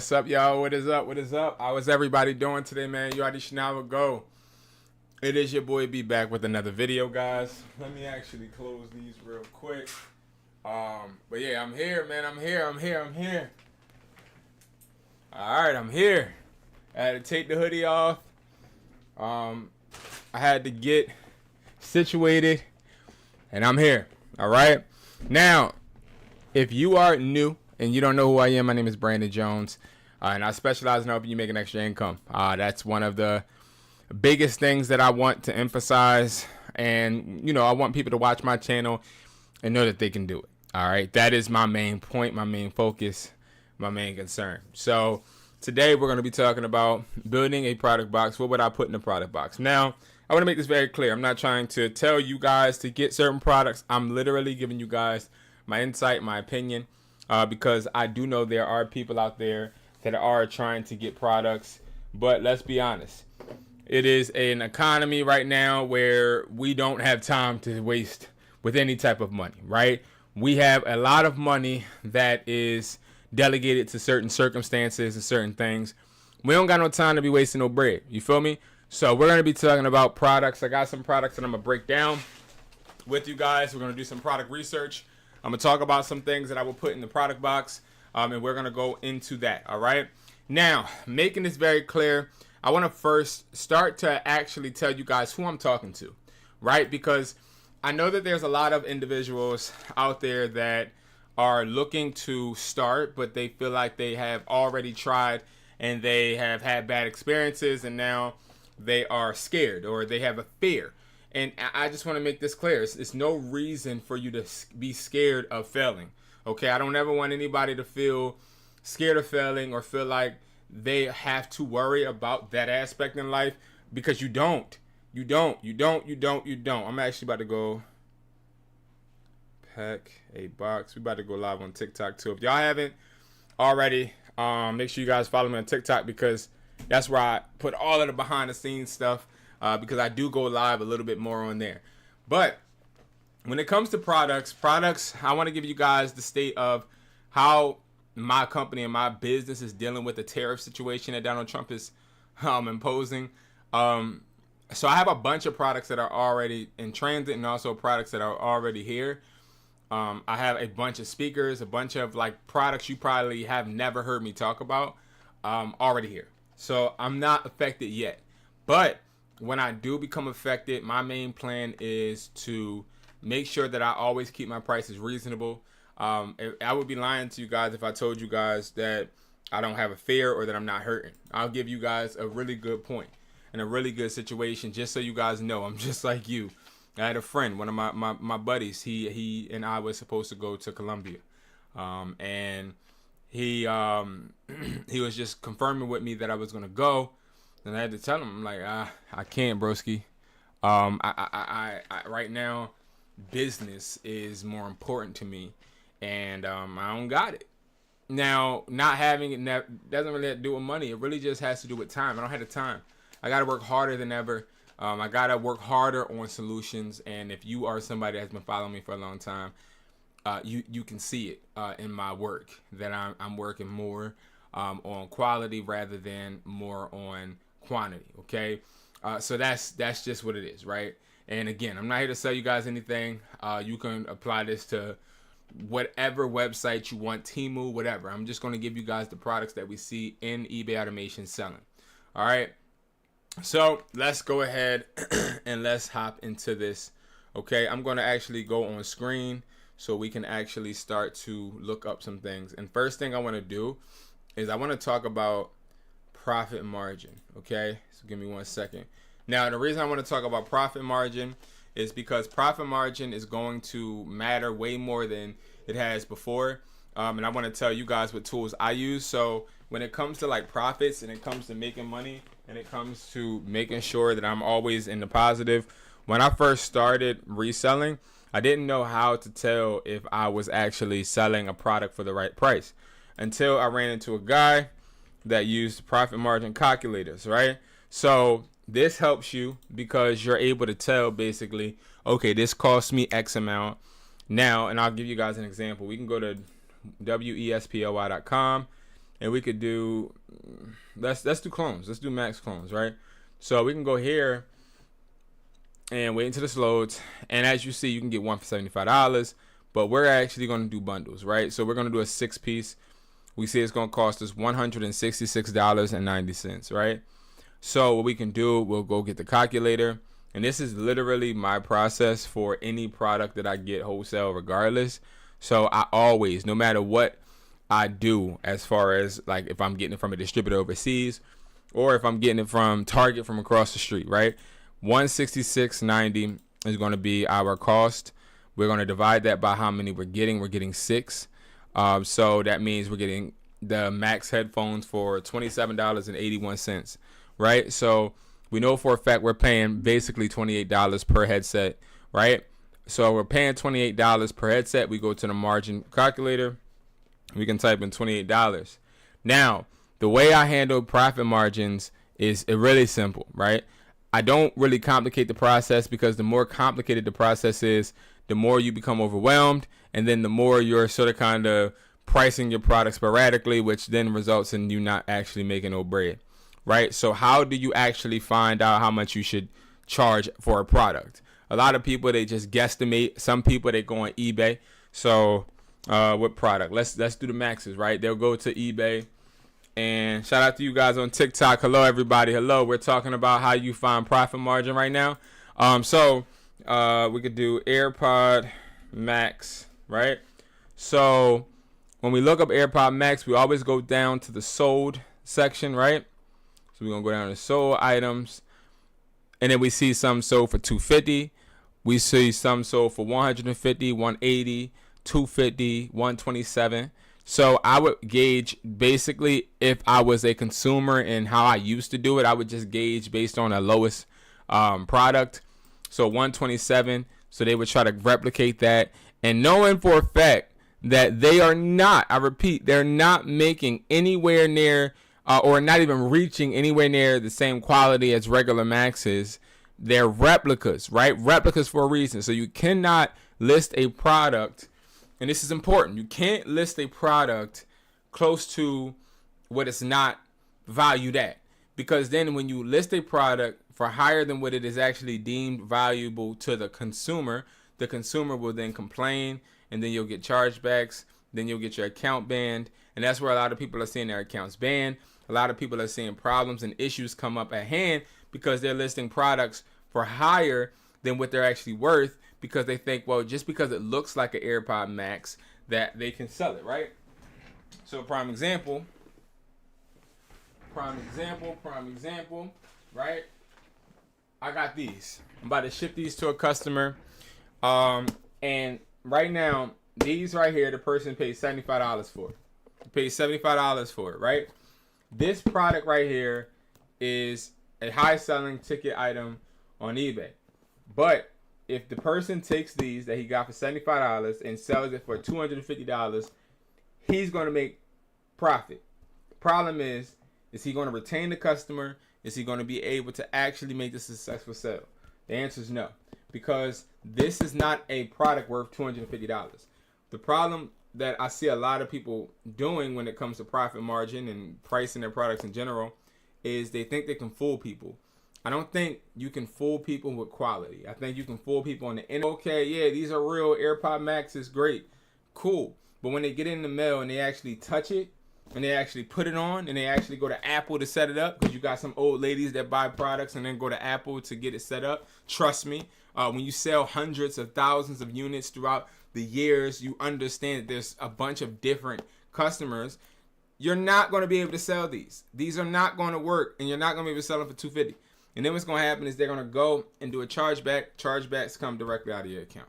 What's up, y'all? What is up? What is up? How is everybody doing today, man? You already should now go. It is your boy B back with another video, guys. Let me actually close these real quick. But yeah, I'm here, man. I'm here. All right, I'm here. I had to take the hoodie off. I had to get situated, and I'm here. All right. Now, if you are new and you don't know who I am, my name is Brandon Jones, and I specialize in helping you make an extra income. That's one of the biggest things that I want to emphasize, and I want people to watch my channel and know that they can do it. All right, that is my main point, my main focus, my main concern. So today we're going to be talking about building a product box. What would I put in the product box? Now, I want to make this very clear. I'm not trying to tell you guys to get certain products. I'm literally giving you guys my insight, my opinion, because I do know there are people out there that are trying to get products. But let's be honest. It is an economy right now where we don't have time to waste with any type of money, right? We have a lot of money that is delegated to certain circumstances and certain things. We don't got no time to be wasting no bread. You feel me? So we're going to be talking about products. I got some products that I'm going to break down with you guys. We're going to do some product research. I'm going to talk about some things that I will put in the product box, and we're going to go into that, all right? Now, making this very clear, I want to first start to actually tell you guys who I'm talking to, right? Because I know that there's a lot of individuals out there that are looking to start, but they feel like they have already tried and they have had bad experiences, and now they are scared or they have a fear. And I just want to make this clear. It's no reason for you to be scared of failing. Okay, I don't ever want anybody to feel scared of failing or feel like they have to worry about that aspect in life, because you don't. You don't. I'm actually about to go pack a box. We about to go live on TikTok too. If y'all haven't already, make sure you guys follow me on TikTok, because that's where I put all of the behind the scenes stuff, because I do go live a little bit more on there. But when it comes to products, I want to give you guys the state of how my company and my business is dealing with the tariff situation that Donald Trump is imposing. So I have a bunch of products that are already in transit, and also products that are already here. I have a bunch of speakers, a bunch of products you probably have never heard me talk about, already here. So I'm not affected yet. But when I do become affected, my main plan is to make sure that I always keep my prices reasonable. I would be lying to you guys if I told you guys that I don't have a fear or that I'm not hurting. I'll give you guys a really good point and a really good situation, just so you guys know I'm just like you. I had a friend, one of my buddies, he and I was supposed to go to Colombia. And he was just confirming with me that I was going to go. And I had to tell him, I'm like, I can't, broski. I right now, business is more important to me. And I don't got it. Now, not having it doesn't really have to do with money. It really just has to do with time. I don't have the time. I got to work harder than ever. I got to work harder on solutions. And if you are somebody that's been following me for a long time, you can see it in my work, that I'm working more on quality rather than more on quantity. Okay, so that's just what it is, right? And again, I'm not here to sell you guys anything. You can apply this to whatever website you want, Temu, whatever. I'm just going to give you guys the products that we see in eBay automation selling. All right. So let's go ahead and let's hop into this. Okay. I'm going to actually go on screen so we can actually start to look up some things. And first thing I want to do is I want to talk about profit margin. Okay. So give me 1 second. Now, the reason I want to talk about profit margin is because profit margin is going to matter way more than it has before. And I want to tell you guys what tools I use. So when it comes to profits, and it comes to making money, and it comes to making sure that I'm always in the positive, when I first started reselling, I didn't know how to tell if I was actually selling a product for the right price until I ran into a guy that used profit margin calculators, right? So this helps you because you're able to tell basically, okay, this costs me X amount. Now, and I'll give you guys an example. We can go to wespoy.com and we could do, let's do clones. Let's do max clones, right? So we can go here and wait until this loads. And as you see, you can get one for $75, but we're actually going to do bundles, right? So we're going to do a 6-piece. We see it's going to cost us $166.90, right? So what we can do, we'll go get the calculator. And this is literally my process for any product that I get wholesale regardless. So I always, no matter what I do, as far as like if I'm getting it from a distributor overseas or if I'm getting it from Target from across the street, right? $166.90 is going to be our cost. We're going to divide that by how many we're getting. We're getting 6. So that means we're getting the max headphones for $27.81, right? So we know for a fact we're paying basically $28 per headset, right? So we're paying $28 per headset. We go to the margin calculator. We can type in $28. Now, the way I handle profit margins is really simple, right? I don't really complicate the process, because the more complicated the process is, the more you become overwhelmed, and then the more you're sort of kind of pricing your product sporadically, which then results in you not actually making no bread, right? So how do you actually find out how much you should charge for a product? A lot of people, they just guesstimate. Some people, they go on eBay. So what product? Let's do the maxes, right? They'll go to eBay. And shout out to you guys on TikTok. Hello, everybody. Hello. We're talking about how you find profit margin right now. So we could do AirPod Max, right? So when we look up AirPod Max, we always go down to the sold section, right? So we're going to go down to sold items. And then we see some sold for $250. We see some sold for $150, $180, $250, $127. So I would gauge, basically, if I was a consumer and how I used to do it, I would just gauge based on the lowest product. So $127. So they would try to replicate that. And knowing for a fact that they are not, I repeat, they're not making anywhere near or not even reaching anywhere near the same quality as regular Maxes. They're replicas, right? Replicas for a reason. So you cannot list a product, and this is important. You can't list a product close to what it's not valued at, because then when you list a product for higher than what it is actually deemed valuable to the consumer will then complain, and then you'll get chargebacks, then you'll get your account banned, and that's where a lot of people are seeing their accounts banned. A lot of people are seeing problems and issues come up at hand because they're listing products for higher than what they're actually worth, because they think, well, just because it looks like an AirPod Max, that they can sell it, right? So prime example, right? I got these. I'm about to ship these to a customer. And right now, these right here, the person paid $75 for it. Paid $75 for it, right? This product right here is a high selling ticket item on eBay. But if the person takes these that he got for $75 and sells it for $250, he's going to make profit. The problem is he going to retain the customer? Is he going to be able to actually make this a successful sale? The answer is no, because this is not a product worth $250. The problem that I see a lot of people doing when it comes to profit margin and pricing their products in general is they think they can fool people. I don't think you can fool people with quality. I think you can fool people on the internet. Okay, yeah, these are real AirPod Maxes, great, cool. But when they get in the mail and they actually touch it and they actually put it on and they actually go to Apple to set it up, because you got some old ladies that buy products and then go to Apple to get it set up. Trust me, when you sell hundreds of thousands of units throughout the years, you understand that there's a bunch of different customers. You're not going to be able to sell these. These are not going to work, and you're not going to be able to sell them for $250. And then what's going to happen is they're going to go and do a chargeback. Chargebacks come directly out of your account.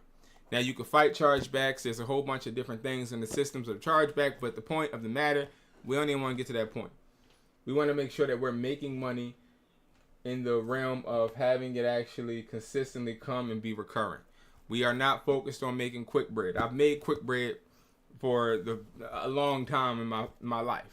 Now, you can fight chargebacks. There's a whole bunch of different things in the systems of chargeback, but the point of the matter, we don't even want to get to that point. We want to make sure that we're making money in the realm of having it actually consistently come and be recurrent. We are not focused on making quick bread. I've made quick bread for a long time in my life.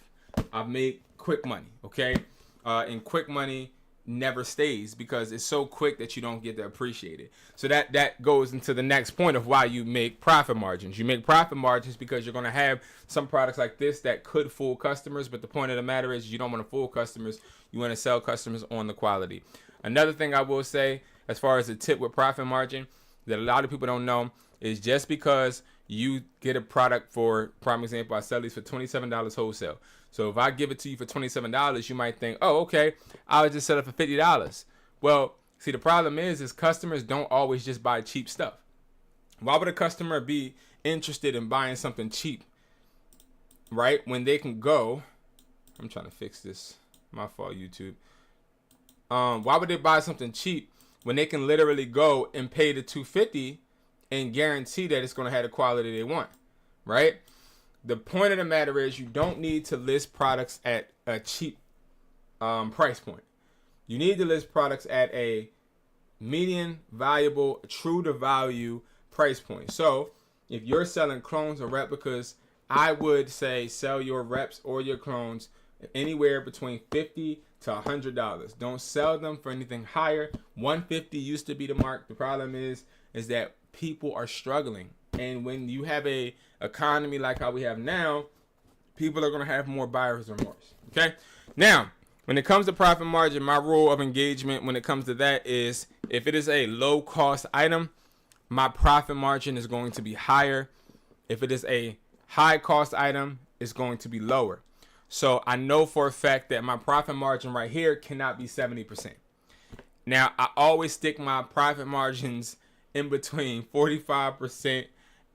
I've made quick money, okay? And quick money never stays because it's so quick that you don't get to appreciate it. So that goes into the next point of why you make profit margins. You make profit margins because you're going to have some products like this that could fool customers, but the point of the matter is you don't want to fool customers. You want to sell customers on the quality. Another thing I will say as far as a tip with profit margin that a lot of people don't know is just because you get a product for, prime example, I sell these for $27 wholesale. So if I give it to you for $27, you might think, oh, okay, I'll just sell it for $50. Well, see, the problem is customers don't always just buy cheap stuff. Why would a customer be interested in buying something cheap, right? When they can go, I'm trying to fix this. My fault, YouTube. Why would they buy something cheap when they can literally go and pay the $250 and guarantee that it's going to have the quality they want, right? The point of the matter is you don't need to list products at a cheap price point. You need to list products at a median, valuable, true to value price point. So if you're selling clones or replicas, I would say sell your reps or your clones anywhere between $50 to $100. Don't sell them for anything higher. $150 used to be the mark. The problem is that people are struggling, and when you have a economy like how we have now, people are going to have more buyer's remorse. Okay, now when it comes to profit margin, my rule of engagement when it comes to that is if it is a low cost item, my profit margin is going to be higher. If it is a high cost item, it's going to be lower. So I know for a fact that my profit margin right here cannot be 70%. Now I always stick my profit margins in between 45%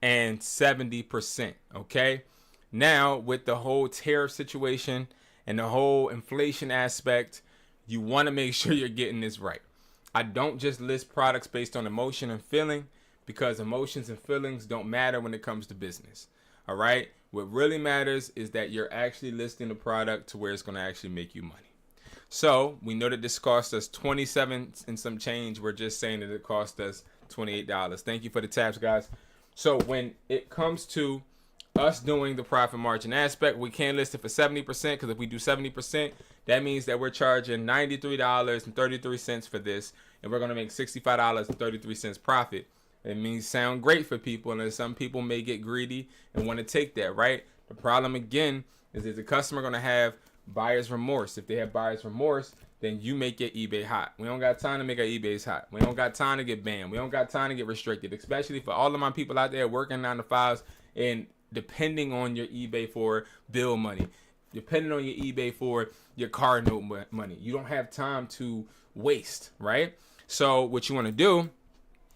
and 70%. Okay. Now with the whole tariff situation and the whole inflation aspect, you want to make sure you're getting this right. I don't just list products based on emotion and feeling, because emotions and feelings don't matter when it comes to business. All right. What really matters is that you're actually listing the product to where it's going to actually make you money. So we know that this cost us 27 and some change. We're just saying that it cost us $28. Thank you for the tabs, guys. So when it comes to us doing the profit margin aspect, we can't list it for 70%, because if we do 70%, that means that we're charging $93.33 for this, and we're going to make $65.33 profit. It means sound great for people, and some people may get greedy and want to take that, right? The problem again is that the customer going to have buyer's remorse. If they have buyer's remorse, then you make your eBay hot. We don't got time to make our eBays hot. We don't got time to get banned. We don't got time to get restricted, especially for all of my people out there working 9 to 5s and depending on your eBay for bill money, depending on your eBay for your car note money. You don't have time to waste, right? So what you want to do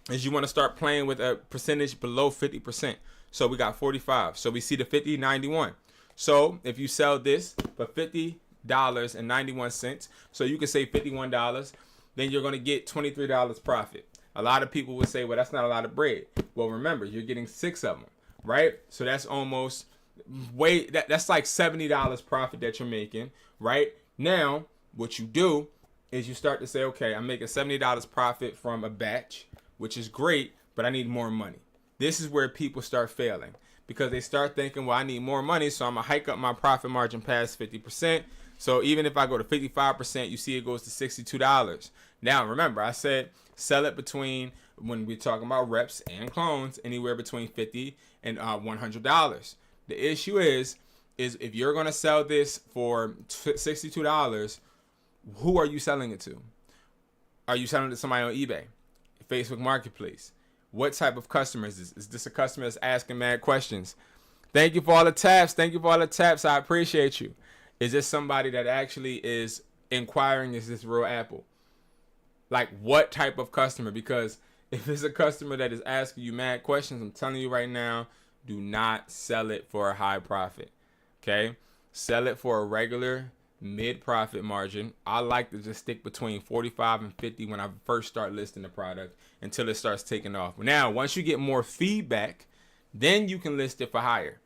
is you want to start playing with a percentage below 50%. So we got 45. So we see the 50, 91. So if you sell this for $50.91, so you can say $51, then you're going to get $23 profit. A lot of people would say, well, that's not a lot of bread. Well, remember, you're getting 6 of them, right? So that's almost that's like $70 profit that you're making, right? Now, what you do is you start to say, okay, I'm making $70 profit from a batch, which is great, but I need more money. This is where people start failing, because they start thinking, well, I need more money, so I'm going to hike up my profit margin past 50%. So even if I go to 55%, you see it goes to $62. Now, remember, I said sell it between, when we're talking about reps and clones, anywhere between $50 and $100. The issue is if you're going to sell this for $62, who are you selling it to? Are you selling it to somebody on eBay, Facebook Marketplace? What type of customer is this? Is this a customer that's asking mad questions? Thank you for all the taps. Thank you for all the taps. I appreciate you. Is this somebody that actually is inquiring, is this real Apple? Like, what type of customer? Because if it's a customer that is asking you mad questions, I'm telling you right now, do not sell it for a high profit. Okay? Sell it for a regular mid-profit margin. I like to just stick between 45 and 50 when I first start listing the product until it starts taking off. Now, once you get more feedback, then you can list it for higher.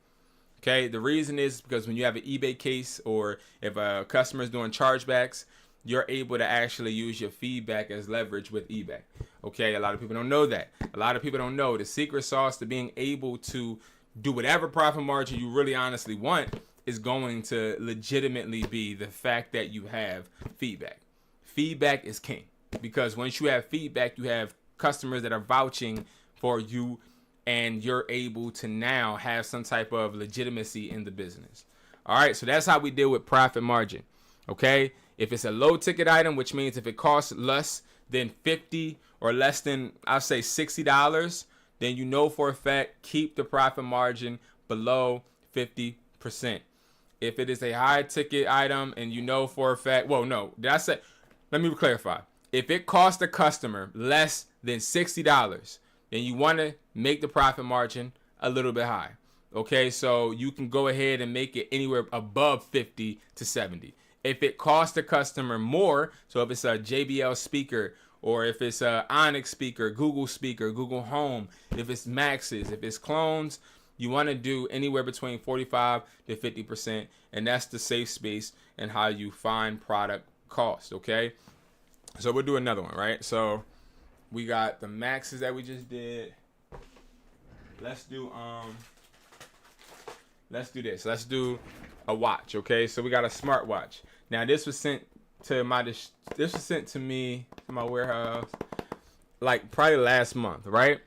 Okay, the reason is because when you have an eBay case, or if a customer is doing chargebacks, you're able to actually use your feedback as leverage with eBay. Okay, a lot of people don't know that. A lot of people don't know the secret sauce to being able to do whatever profit margin you really honestly want is going to legitimately be the fact that you have feedback. feedback is king, because once you have feedback, you have customers that are vouching for you, and you're able to now have some type of legitimacy in the business. All right, so that's how we deal with profit margin. Okay, if it's a low ticket item, which means if it costs less than 50 or less than, I'll say $60, then you know for a fact, keep the profit margin below 50%. If it is a high ticket item and you know for a fact, well, no, did I say, let me clarify. If it costs the customer less than $60, then you want to make the profit margin a little bit high. Okay, so you can go ahead and make it anywhere above 50 to 70. If it costs the customer more, so if it's a JBL speaker, or if it's a Onyx speaker, Google Home, if it's Maxes, if it's clones, you want to do anywhere between 45 to 50%, and that's the safe space and how you find product cost. Okay, so we'll do another one, right? So we got the Maxes that we just did. Let's do this. Let's do a watch. Okay, so we got a smartwatch. Now this was sent to me to my warehouse like probably last month, right?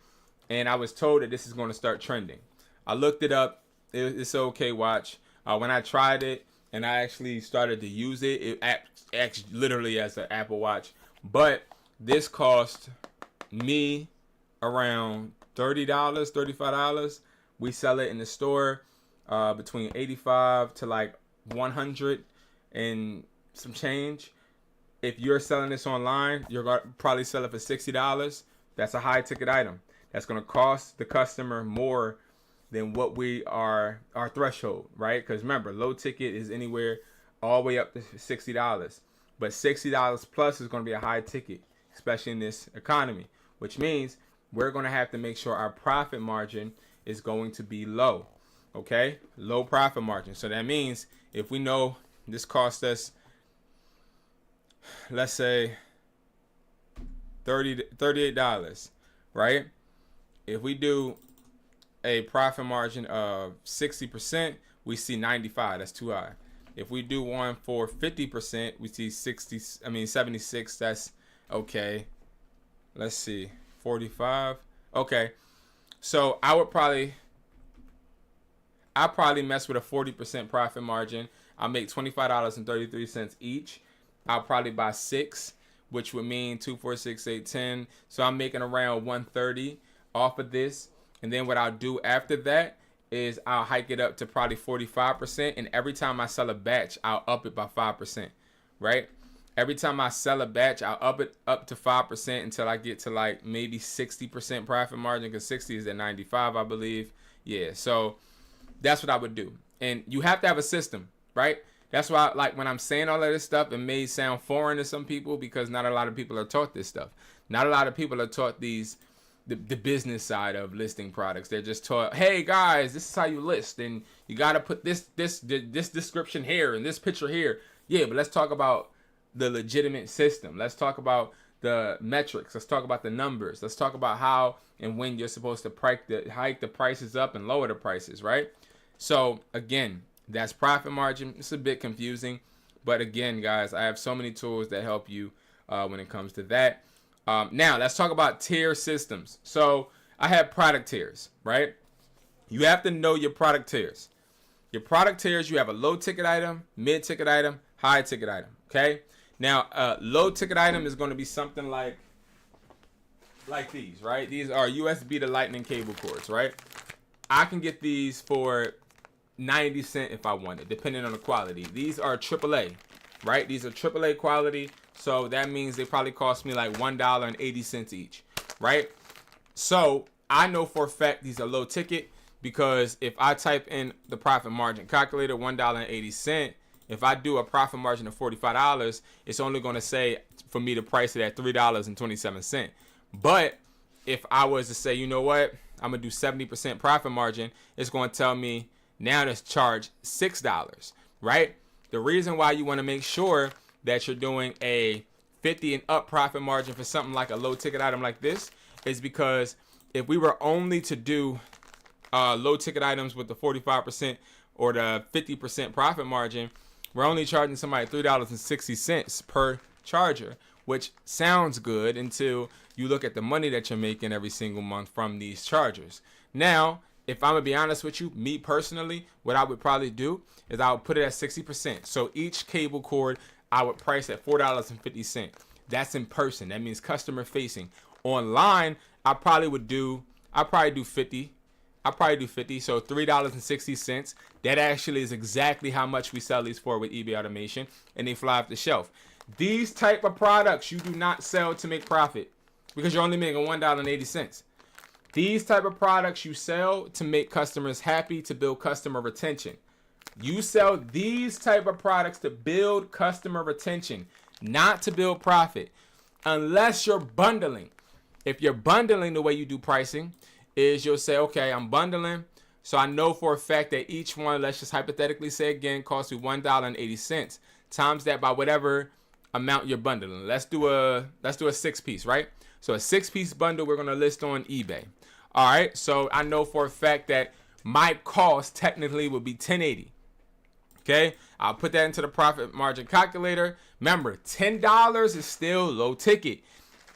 And I was told that this is going to start trending. I looked it up. It's an okay watch. When I tried it and I actually started to use it, it acts literally as an Apple Watch. But this cost me around $30, $35. We sell it in the store between 85 to like 100 and some change. If you're selling this online, you're going to probably sell it for $60. That's a high ticket item. That's going to cost the customer more than what we are our threshold, right? Because remember, low ticket is anywhere all the way up to $60. But $60 plus is going to be a high ticket, especially in this economy, which means we're going to have to make sure our profit margin is going to be low. Okay, low profit margin. So that means if we know this cost us, let's say $38, right? If we do a profit margin of 60%, we see 95. That's too high. If we do one for 50%, we see 76. That's okay. Let's see, 45. Okay, so I'll probably mess with a 40% profit margin. I'll make $25.33 each. I'll probably buy 6, which would mean 2, 4, 6, 8, 10. So I'm making around $130 off of this. And then what I'll do after that is I'll hike it up to probably 45%. And every time I sell a batch, I'll up it by 5%, right? Every time I sell a batch, I'll up it up to 5% until I get to like maybe 60% profit margin, because 60 is at 95, I believe. Yeah, so that's what I would do. And you have to have a system, right? That's why, like, when I'm saying all of this stuff, it may sound foreign to some people because not a lot of people are taught this stuff. Not a lot of people are taught the business side of listing products. They're just taught, hey guys, this is how you list, and you got to put this description here and this picture here. Yeah, but let's talk about the legitimate system. Let's talk about the metrics. Let's talk about the numbers. Let's talk about how and when you're supposed to hike the prices up and lower the prices, right? So again, that's profit margin. It's a bit confusing, but again, guys, I have so many tools that help you when it comes to that. Now let's talk about tier systems. So I have product tiers, right? You have to know your product tiers. Your product tiers, you have a low ticket item, mid ticket item, high ticket item. Okay. Now, low ticket item is going to be something like these, right? These are USB to lightning cable cords, right? I can get these for 90 cents if I want it, depending on the quality. These are AAA, right? These are AAA quality. So that means they probably cost me like $1.80 each, right? So I know for a fact these are low ticket because if I type in the profit margin calculator, $1.80, if I do a profit margin of $45, it's only going to say for me to price it at $3.27. But if I was to say, you know what, I'm going to do 70% profit margin, it's going to tell me now to charge $6, right? The reason why you want to make sure that you're doing a 50 and up profit margin for something like a low ticket item like this is because if we were only to do low ticket items with the 45% or the 50% profit margin, we're only charging somebody $3.60 per charger, which sounds good until you look at the money that you're making every single month from these chargers. Now, if I'm gonna be honest with you, me personally, what I would probably do is I would put it at 60%. So each cable cord I would price at $4.50. That's in person. That means customer facing. Online, I probably do 50. I'll probably do 50. So $3.60. That actually is exactly how much we sell these for with eBay automation, and they fly off the shelf. These type of products you do not sell to make profit because you're only making $1.80. These type of products you sell to make customers happy, to build customer retention. You sell these type of products to build customer retention, not to build profit, unless you're bundling. If you're bundling, the way you do pricing is you'll say, okay, I'm bundling, so I know for a fact that each one, let's just hypothetically say again, costs you $1.80. Times that by whatever amount you're bundling. Let's do a 6-piece, right? So a 6-piece bundle we're gonna list on eBay. All right, so I know for a fact that my cost technically would be $10.80. Okay, I'll put that into the profit margin calculator. Remember, $10 is still low ticket.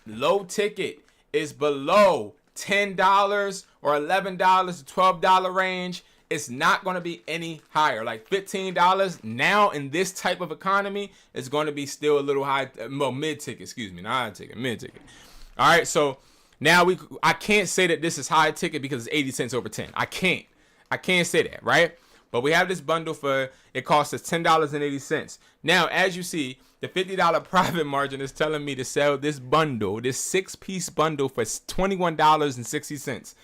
Low ticket is below $10 or $11 to $12 range. It's not going to be any higher. Like $15 now in this type of economy is going to be still a little high. Well, mid ticket, excuse me, not high ticket, mid ticket. All right, so now I can't say that this is high ticket because it's 80 cents over 10. I can't say that, right? But we have this bundle it costs us $10.80. Now, as you see, the $50 profit margin is telling me to sell this bundle, this 6-piece bundle for $21.60.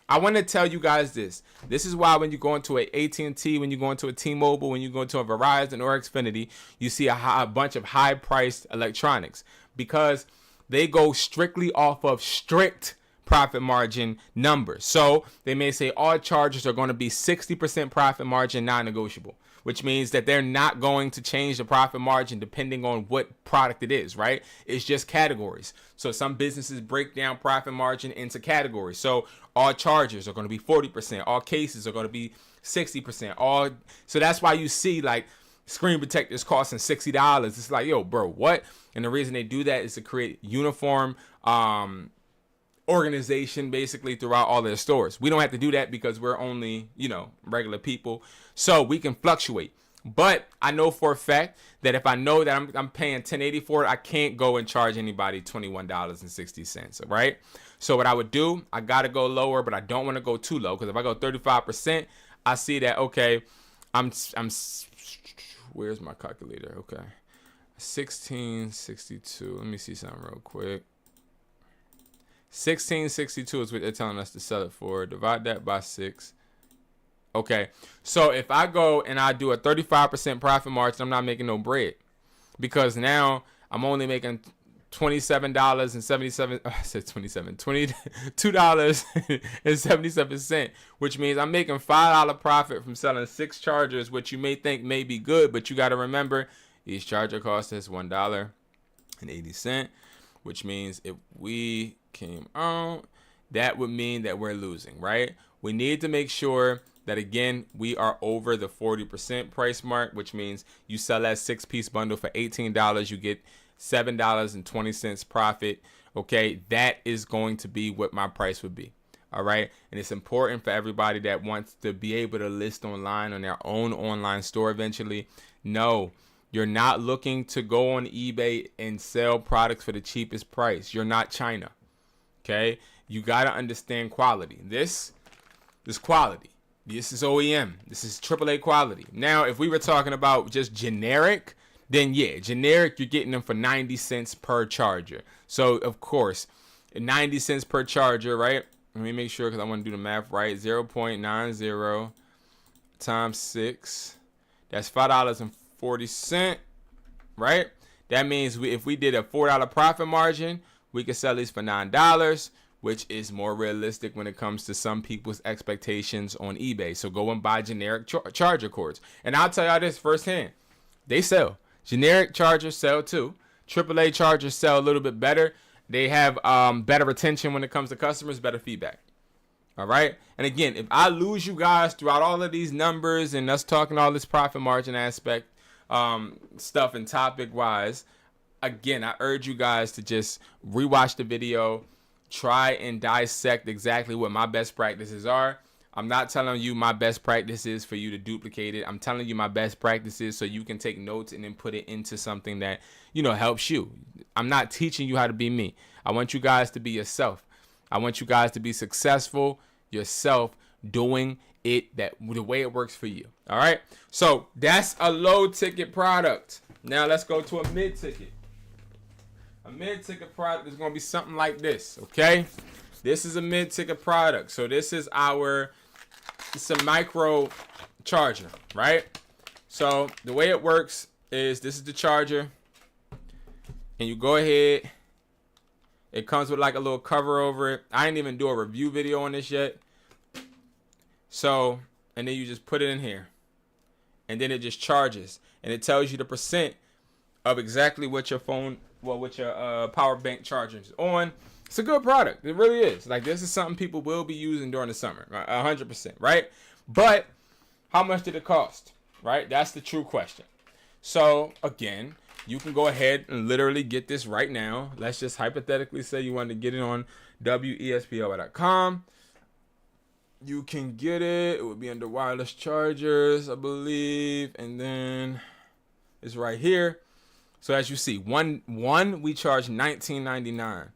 I want to tell you guys this. This is why when you go into an AT&T, when you go into a T-Mobile, when you go into a Verizon or Xfinity, you see a bunch of high-priced electronics because they go strictly off of strict profit margin numbers. So they may say all chargers are going to be 60% profit margin non-negotiable, which means that they're not going to change the profit margin depending on what product it is, right? It's just categories. So some businesses break down profit margin into categories. So all chargers are going to be 40%. All cases are going to be 60%. So that's why you see like screen protectors costing $60. It's like, yo, bro, what? And the reason they do that is to create uniform organization basically throughout all their stores. We don't have to do that because we're only, regular people. So we can fluctuate. But I know for a fact that if I know that I'm paying $10.80 for it, I can't go and charge anybody $21.60, right? So what I would do, I got to go lower, but I don't want to go too low because if I go 35%, I see that, okay, I'm where's my calculator? Okay. 1662. Let me see something real quick. 1662 is what they're telling us to sell it for. Divide that by 6. Okay, so if I go and I do a 35% profit margin, I'm not making no bread because now I'm only making $22.77. I said 27. $22.77, which means I'm making $5 profit from selling 6 chargers, which you may think may be good, but you got to remember each charger costs us $1.80, which means if we came out, that would mean that we're losing, right? We need to make sure that, again, we are over the 40% price mark, which means you sell that 6-piece bundle for $18, you get $7.20 profit. Okay, that is going to be what my price would be. All right, and it's important for everybody that wants to be able to list online on their own online store eventually. No, you're not looking to go on eBay and sell products for the cheapest price. You're not China. Okay, you got to understand quality. This quality. This is OEM. This is AAA quality. Now, if we were talking about just generic, then yeah, generic, you're getting them for 90 cents per charger. So, of course, 90 cents per charger, right? Let me make sure because I want to do the math right. 0.90 times 6. That's $5.40, right? That means if we did a $4 profit margin, we could sell these for $9, which is more realistic when it comes to some people's expectations on eBay. So go and buy generic charger cords. And I'll tell y'all this firsthand. They sell. Generic chargers sell too. AAA chargers sell a little bit better. They have better retention when it comes to customers, better feedback. All right. And again, if I lose you guys throughout all of these numbers and us talking all this profit margin aspect stuff and topic wise, again, I urge you guys to just rewatch the video, try and dissect exactly what my best practices are. I'm not telling you my best practices for you to duplicate it. I'm telling you my best practices so you can take notes and then put it into something that, helps you. I'm not teaching you how to be me. I want you guys to be yourself. I want you guys to be successful yourself, doing it the way it works for you. All right. So that's a low ticket product. Now let's go to a mid ticket. A mid ticket product is going to be something like this. Okay. This is a mid ticket product. So this is it's a micro charger, right? So the way it works is this is the charger, and you go ahead. It comes with like a little cover over it. I didn't even do a review video on this yet. So, and then you just put it in here, and then it just charges, and it tells you the percent of exactly what your phone, what your power bank charger is on. It's a good product. It really is. Like, this is something people will be using during the summer, 100%, right? But how much did it cost, right? That's the true question. So again, you can go ahead and literally get this right now. Let's just hypothetically say you want to get it on WESPOY.com. You can get it. It would be under wireless chargers, I believe. And then it's right here. So as you see, one we charge $19.99.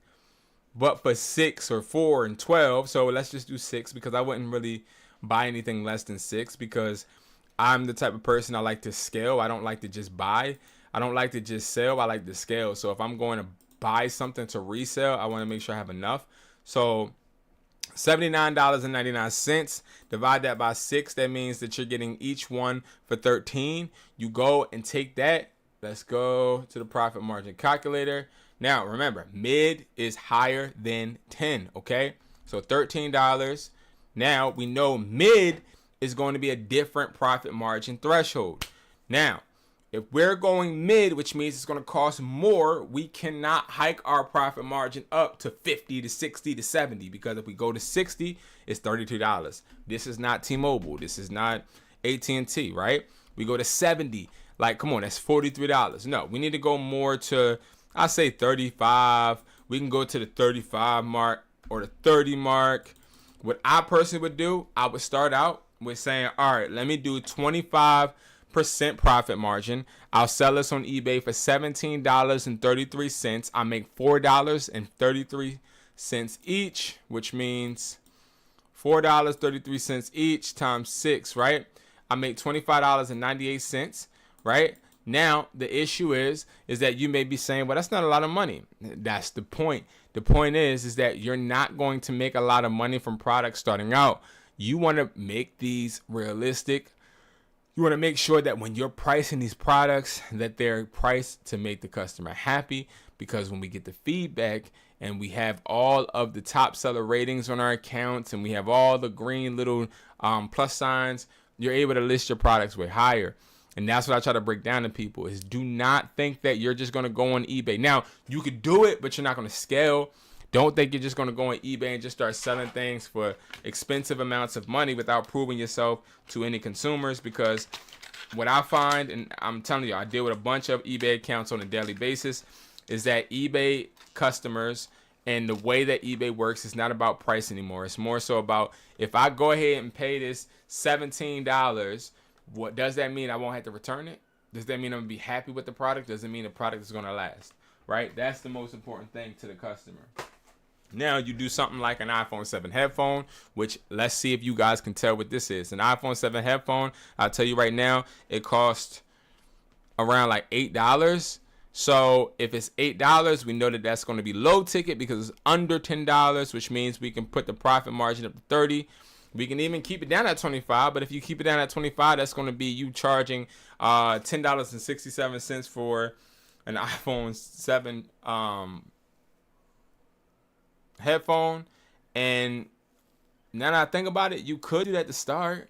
But for 6 or 4 and 12, so let's just do 6 because I wouldn't really buy anything less than 6 because I'm the type of person I like to scale. I don't like to just buy. I don't like to just sell. I like to scale. So if I'm going to buy something to resell, I want to make sure I have enough. So $79.99, divide that by 6. That means that you're getting each one for $13. You go and take that. Let's go to the profit margin calculator. Now, remember, mid is higher than 10, okay? So $13. Now, we know mid is going to be a different profit margin threshold. Now, if we're going mid, which means it's going to cost more, we cannot hike our profit margin up to 50 to 60 to 70 because if we go to 60, it's $32. This is not T-Mobile. This is not AT&T, right? We go to 70. Like, come on, that's $43. No, we need to go more to, I say 35. We can go to the 35 mark or the 30 mark. What I personally would do, I would start out with saying, all right, let me do 25% profit margin. I'll sell this on eBay for $17.33. I make $4.33 each, which means $4.33 each times 6, right? I make $25.98, right? Now, the issue is that you may be saying, well, that's not a lot of money. That's the point. The point is that you're not going to make a lot of money from products starting out. You want to make these realistic. You want to make sure that when you're pricing these products, that they're priced to make the customer happy, because when we get the feedback and we have all of the top seller ratings on our accounts and we have all the green little plus signs, you're able to list your products way higher. And that's what I try to break down to people is do not think that you're just going to go on eBay. Now, you could do it, but you're not going to scale. Don't think you're just going to go on eBay and just start selling things for expensive amounts of money without proving yourself to any consumers, because what I find, and I'm telling you, I deal with a bunch of eBay accounts on a daily basis, is that eBay customers and the way that eBay works is not about price anymore. It's more so about if I go ahead and pay this $17, what does that mean? I won't have to return it? Does that mean I'm going to be happy with the product? Does it mean the product is going to last? Right? That's the most important thing to the customer. Now you do something like an iPhone 7 headphone, which let's see if you guys can tell what this is. An iPhone 7 headphone, I'll tell you right now, it costs around like $8. So if it's $8, we know that that's going to be low ticket because it's under $10, which means we can put the profit margin up to 30. We can even keep it down at 25, but if you keep it down at 25, that's going to be you charging $10.67 for an iPhone 7 headphone. And now that I think about it, you could do that to start.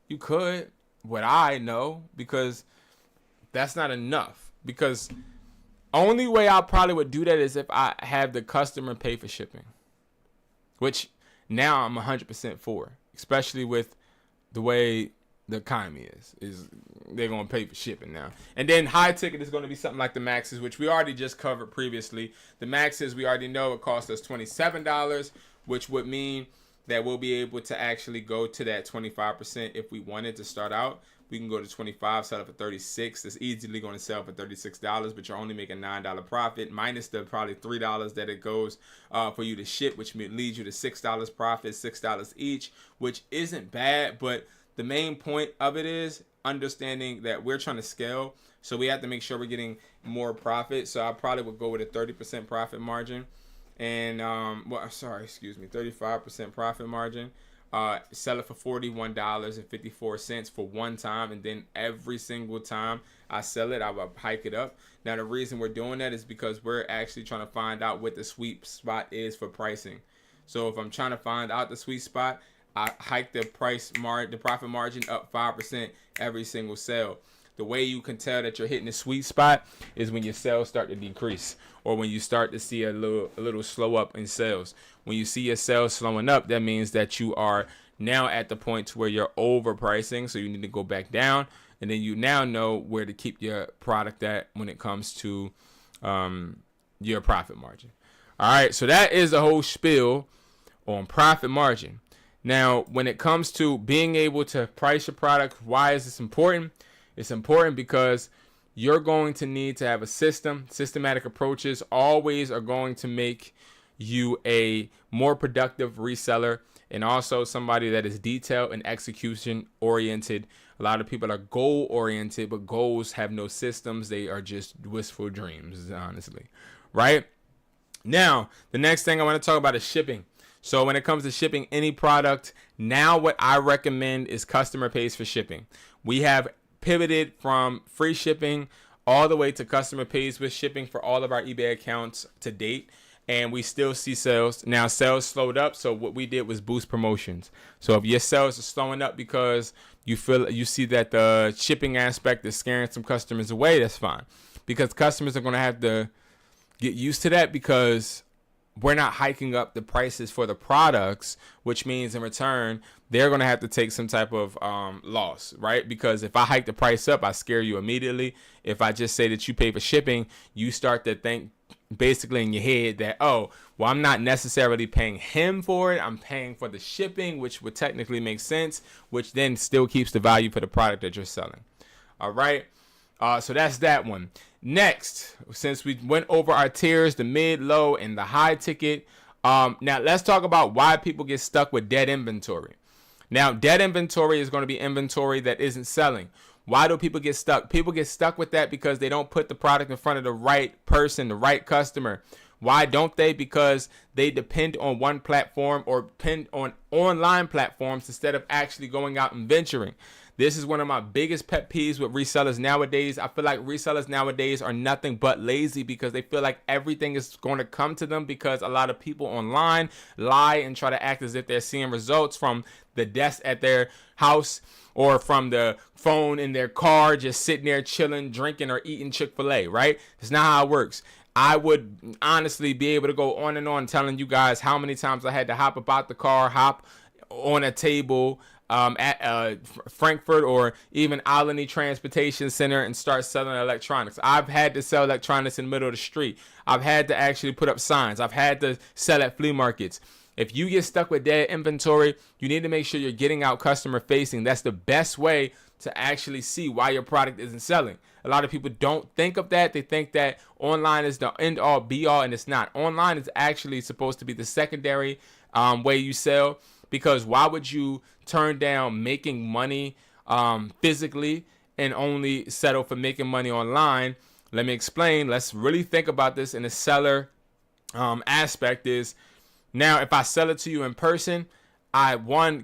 You could, what I know, because that's not enough. Because only way I probably would do that is if I have the customer pay for shipping, which now I'm 100% for, especially with the way the economy is they're going to pay for shipping now. And then high ticket is going to be something like the Maxes, which we already just covered previously. The Maxes, we already know it cost us $27, which would mean that we'll be able to actually go to that 25% if we wanted to start out. We can go to 25, sell it for 36. It's easily going to sell for $36, but you're only making $9 profit, minus the probably $3 that it goes for you to ship, which leads you to $6 profit, $6 each, which isn't bad. But the main point of it is understanding that we're trying to scale, so we have to make sure we're getting more profit. So I probably would go with a 30% profit margin, and 35% profit margin. Sell it for $41.54 for one time, and then every single time I sell it, I will hike it up. Now the reason we're doing that is because we're actually trying to find out what the sweet spot is for pricing. So if I'm trying to find out the sweet spot, I hike the profit margin up 5% every single sale. The way you can tell that you're hitting the sweet spot is when your sales start to decrease, or when you start to see a little slow up in sales. When you see your sales slowing up, that means that you are now at the point to where you're overpricing, so you need to go back down, and then you now know where to keep your product at when it comes to your profit margin. All right, so that is the whole spiel on profit margin. Now, when it comes to being able to price your product, why is this important? It's important because you're going to need to have a system. Systematic approaches always are going to make you a more productive reseller, and also somebody that is detail and execution oriented. A lot of people are goal oriented, but goals have no systems. They are just wistful dreams, honestly. Right? Now, the next thing I want to talk about is shipping. So when it comes to shipping any product, now what I recommend is customer pays for shipping. We have pivoted from free shipping all the way to customer pays with shipping for all of our eBay accounts to date, and we still see sales. Now sales slowed up, so what we did was boost promotions. So if your sales are slowing up because you see that the shipping aspect is scaring some customers away, that's fine, because customers are going to have to get used to that, because we're not hiking up the prices for the products, which means in return, they're going to have to take some type of loss, right? Because if I hike the price up, I scare you immediately. If I just say that you pay for shipping, you start to think basically in your head that, oh, well, I'm not necessarily paying him for it. I'm paying for the shipping, which would technically make sense, which then still keeps the value for the product that you're selling. All right. So that's that one. Next, since we went over our tiers, the mid, low, and the high ticket, now let's talk about why people get stuck with dead inventory. Now, dead inventory is going to be inventory that isn't selling. Why do people get stuck? People get stuck with that because they don't put the product in front of the right person, the right customer. Why don't they? Because they depend on one platform or depend on online platforms instead of actually going out and venturing. This is one of my biggest pet peeves with resellers nowadays. I feel like resellers nowadays are nothing but lazy because they feel like everything is going to come to them, because a lot of people online lie and try to act as if they're seeing results from the desk at their house or from the phone in their car, just sitting there chilling, drinking, or eating Chick-fil-A, right? It's not how it works. I would honestly be able to go on and on telling you guys how many times I had to hop about the car, hop on a table at Frankfurt or even Alany Transportation Center and start selling electronics. I've had to sell electronics in the middle of the street. I've had to actually put up signs. I've had to sell at flea markets. If you get stuck with dead inventory, you need to make sure you're getting out customer facing. That's the best way to actually see why your product isn't selling. A lot of people don't think of that. They think that online is the end all be all, and it's not. Online is actually supposed to be the secondary way you sell, because why would you turn down making money physically and only settle for making money online? Let me explain. Let's really think about this in the seller aspect. Is now, if I sell it to you in person, I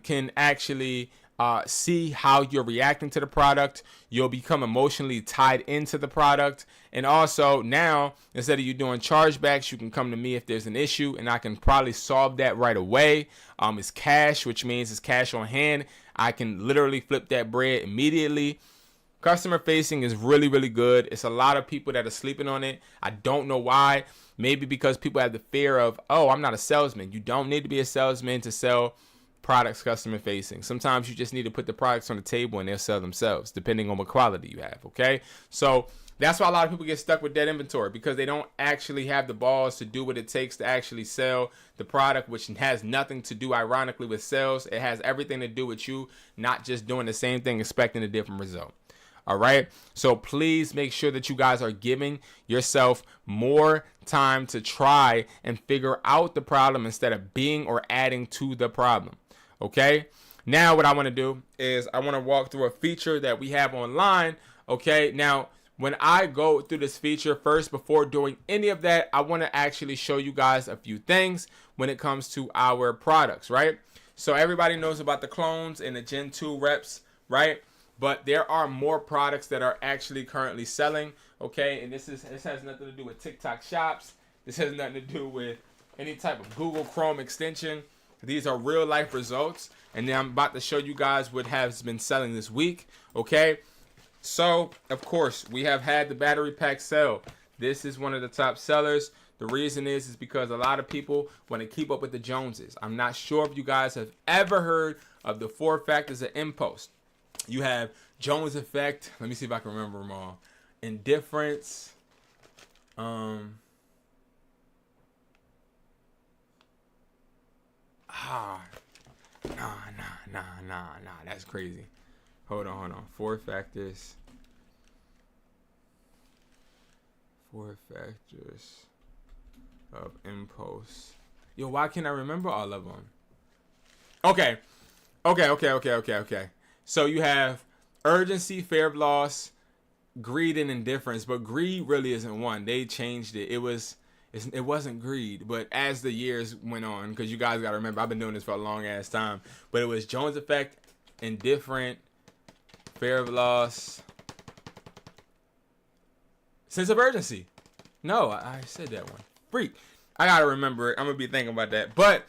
can actually see how you're reacting to the product. You'll become emotionally tied into the product. And also now, instead of you doing chargebacks, you can come to me if there's an issue, and I can probably solve that right away. It's cash, which means it's cash on hand. I can literally flip that bread immediately. Customer facing is really, really good. It's a lot of people that are sleeping on it. I don't know why. Maybe because people have the fear of, oh, I'm not a salesman. You don't need to be a salesman to sell products customer facing. Sometimes you just need to put the products on the table and they'll sell themselves, depending on what quality you have. Okay, so that's why a lot of people get stuck with dead inventory, because they don't actually have the balls to do what it takes to actually sell the product, which has nothing to do, ironically, with sales. It has everything to do with you not just doing the same thing, expecting a different result. All right. So please make sure that you guys are giving yourself more time to try and figure out the problem instead of being or adding to the problem. Okay. Now what I want to do is I want to walk through a feature that we have online. Okay. Now, when I go through this feature first, before doing any of that, I want to actually show you guys a few things when it comes to our products, right? So everybody knows about the clones and the Gen 2 reps, right? But there are more products that are actually currently selling, okay? And this has nothing to do with TikTok shops. This has nothing to do with any type of Google Chrome extension. These are real life results. And then I'm about to show you guys what has been selling this week, okay? So, of course, we have had the battery pack sell. This is one of the top sellers. The reason is because a lot of people want to keep up with the Joneses. I'm not sure if you guys have ever heard of the 4 factors of impulse. You have Jones effect. Let me see if I can remember them all. Indifference. Nah. That's crazy. Hold on. 4 factors. 4 factors of impulse. Yo, why can't I remember all of them? Okay. So you have urgency, fear of loss, greed, and indifference. But greed really isn't one. They changed it. It wasn't greed. But as the years went on, because you guys got to remember, I've been doing this for a long ass time. But it was Jones effect, indifferent, fear of loss, sense of urgency. No, I said that one. Freak. I got to remember it. I'm going to be thinking about that. But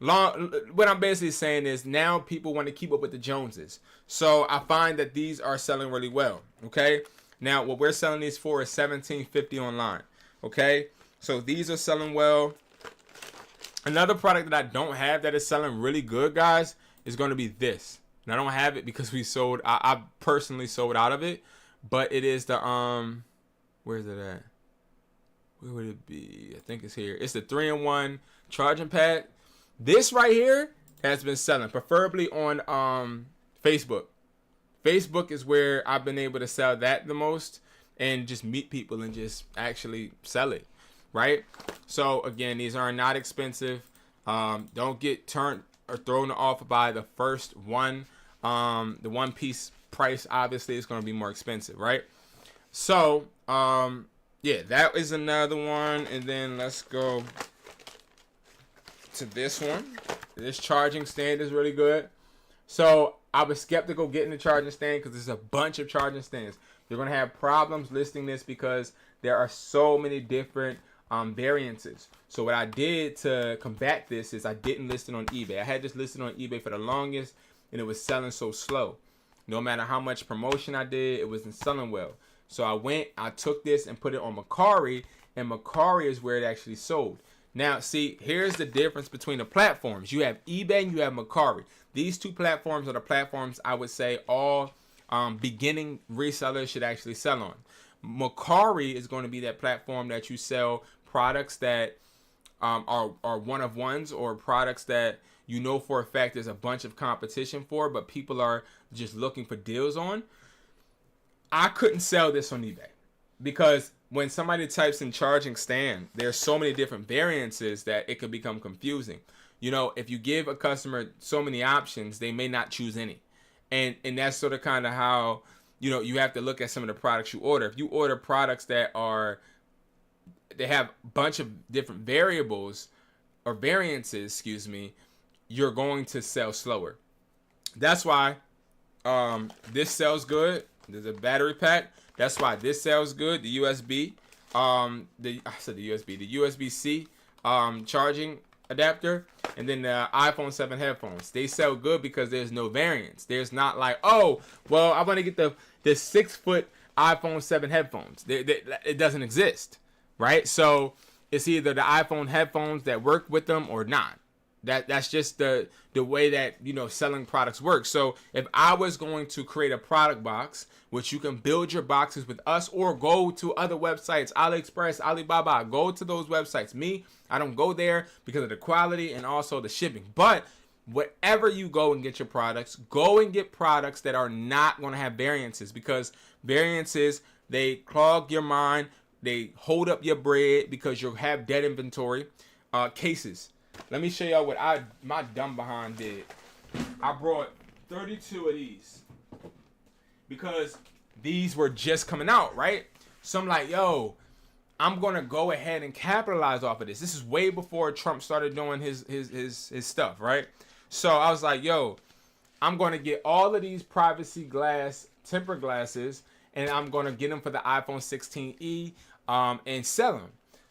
what I'm basically saying is now people want to keep up with the Joneses. So I find that these are selling really well. Okay. Now what we're selling these for is $17.50 online. Okay. So these are selling well. Another product that I don't have that is selling really good, guys, is going to be this. And I don't have it because I personally sold out of it, but it is the, where's it at? Where would it be? I think it's here. It's the 3-in-1 charging pad. This right here has been selling, preferably on Facebook. Facebook is where I've been able to sell that the most and just meet people and just actually sell it, right? So again, these are not expensive. Don't get turned or thrown off by the first one. The one piece price obviously is going to be more expensive, right? So yeah, that is another one. And then let's go to this one. This charging stand is really good. So I was skeptical getting the charging stand because there's a bunch of charging stands. You're going to have problems listing this because there are so many different variances. So what I did to combat this is I didn't list it on eBay. I had this listed on eBay for the longest and it was selling so slow. No matter how much promotion I did, it wasn't selling well. So I took this and put it on Mercari, and Mercari is where it actually sold. Now, see, here's the difference between the platforms. You have eBay and you have Mercari. These two platforms are the platforms I would say all beginning resellers should actually sell on. Mercari is going to be that platform that you sell products that are one of ones, or products that you know for a fact there's a bunch of competition for, but people are just looking for deals on. I couldn't sell this on eBay because when somebody types in charging stand, there's so many different variances that it could become confusing. You know, if you give a customer so many options, they may not choose any. And that's sort of kind of how, you know, you have to look at some of the products you order. If you order products that they have a bunch of different variables or variances, you're going to sell slower. That's why this sells good. There's a battery pack. That's why this sells good. The USB, the USB-C charging adapter, and then the iPhone 7 headphones. They sell good because there's no variance. There's not like, oh, well, I want to get the 6-foot iPhone 7 headphones. It doesn't exist, right? So it's either the iPhone headphones that work with them or not. That's just the way that, you know, selling products works. So if I was going to create a product box, which you can build your boxes with us, or go to other websites, AliExpress, Alibaba, go to those websites. Me, I don't go there because of the quality and also the shipping. But wherever you go and get your products, go and get products that are not going to have variances, because variances, they clog your mind, they hold up your bread because you'll have dead inventory. Cases. Let me show y'all what my dumb behind did. I brought 32 of these because these were just coming out, right? So I'm like, yo, I'm gonna go ahead and capitalize off of this. This is way before Trump started doing his stuff, right? So I was like, yo, I'm gonna get all of these privacy glass tempered glasses, and I'm gonna get them for the iPhone 16e and sell them.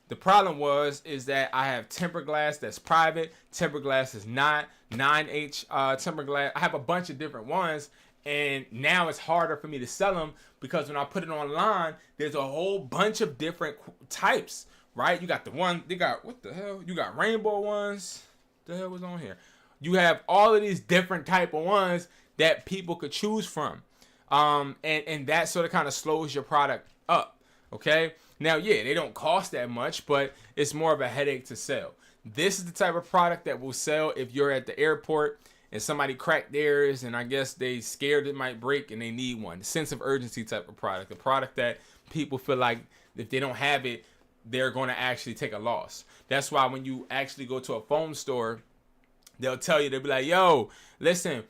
The problem is that I have tempered glass that's private, tempered glass is not, 9H tempered glass. I have a bunch of different ones, and now it's harder for me to sell them because when I put it online, there's a whole bunch of different types, right? You got what the hell? You got rainbow ones. What the hell was on here? You have all of these different type of ones that people could choose from. And that sort of kind of slows your product up, okay? Now, yeah, they don't cost that much, but it's more of a headache to sell. This is the type of product that will sell if you're at the airport and somebody cracked theirs and I guess they scared it might break and they need one. The sense of urgency type of product. A product that people feel like if they don't have it, they're going to actually take a loss. That's why when you actually go to a phone store, they'll be like, yo, listen,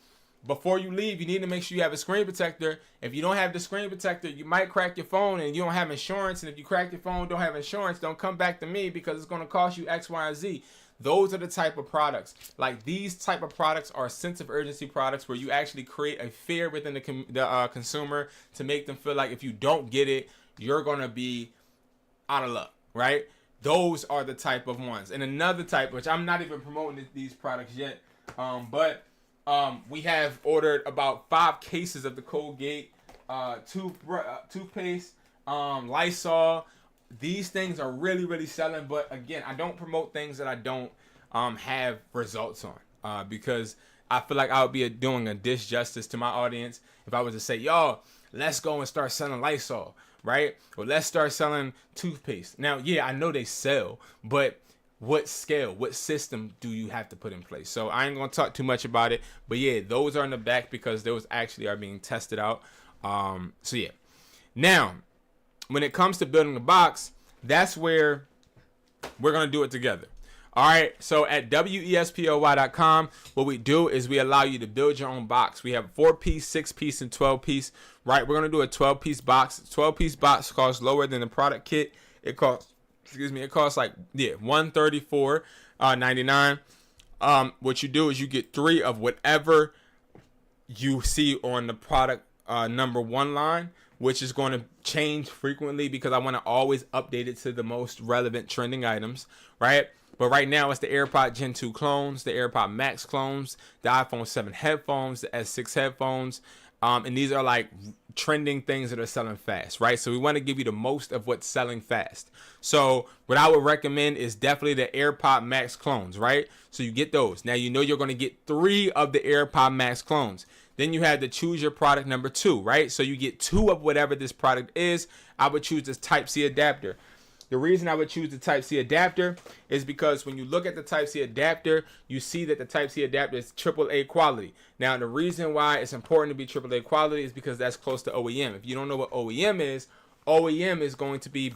before you leave, you need to make sure you have a screen protector. If you don't have the screen protector, you might crack your phone and you don't have insurance. And if you crack your phone, don't have insurance, don't come back to me because it's going to cost you X, Y, and Z. Those are the type of products. Like these type of products are sense of urgency products where you actually create a fear within the consumer to make them feel like if you don't get it, you're going to be out of luck, right? Those are the type of ones. And another type, which I'm not even promoting these products yet, but we have ordered about 5 cases of the Colgate toothpaste, Lysol. These things are really, really selling. But again, I don't promote things that I don't have results on because I feel like I would be doing a disjustice to my audience if I was to say, y'all, let's go and start selling Lysol, right? Or let's start selling toothpaste. Now, yeah, I know they sell, but what scale, what system do you have to put in place? So I ain't going to talk too much about it. But yeah, those are in the back because those actually are being tested out. So yeah. Now, when it comes to building a box, that's where we're going to do it together. All right. So at WESPOY.com, what we do is we allow you to build your own box. We have 4-piece, 6-piece, and 12-piece. Right. We're going to do a 12-piece box. 12-piece box costs lower than the product kit. It costs like, $134.99. What you do is you get 3 of whatever you see on the product number 1 line, which is going to change frequently because I want to always update it to the most relevant trending items, right? But right now it's the AirPod Gen 2 clones, the AirPod Max clones, the iPhone 7 headphones, the S6 headphones, and these are like trending things that are selling fast, right? So we want to give you the most of what's selling fast. So what I would recommend is definitely the AirPod Max clones, right? So you get those. Now you know you're going to get 3 of the AirPod Max clones. Then you have to choose your product number 2, right? So you get 2 of whatever this product is. I would choose this Type-C adapter. The reason I would choose the Type-C adapter is because when you look at the Type-C adapter, you see that the Type-C adapter is AAA quality. Now, the reason why it's important to be AAA quality is because that's close to OEM. If you don't know what OEM is going to be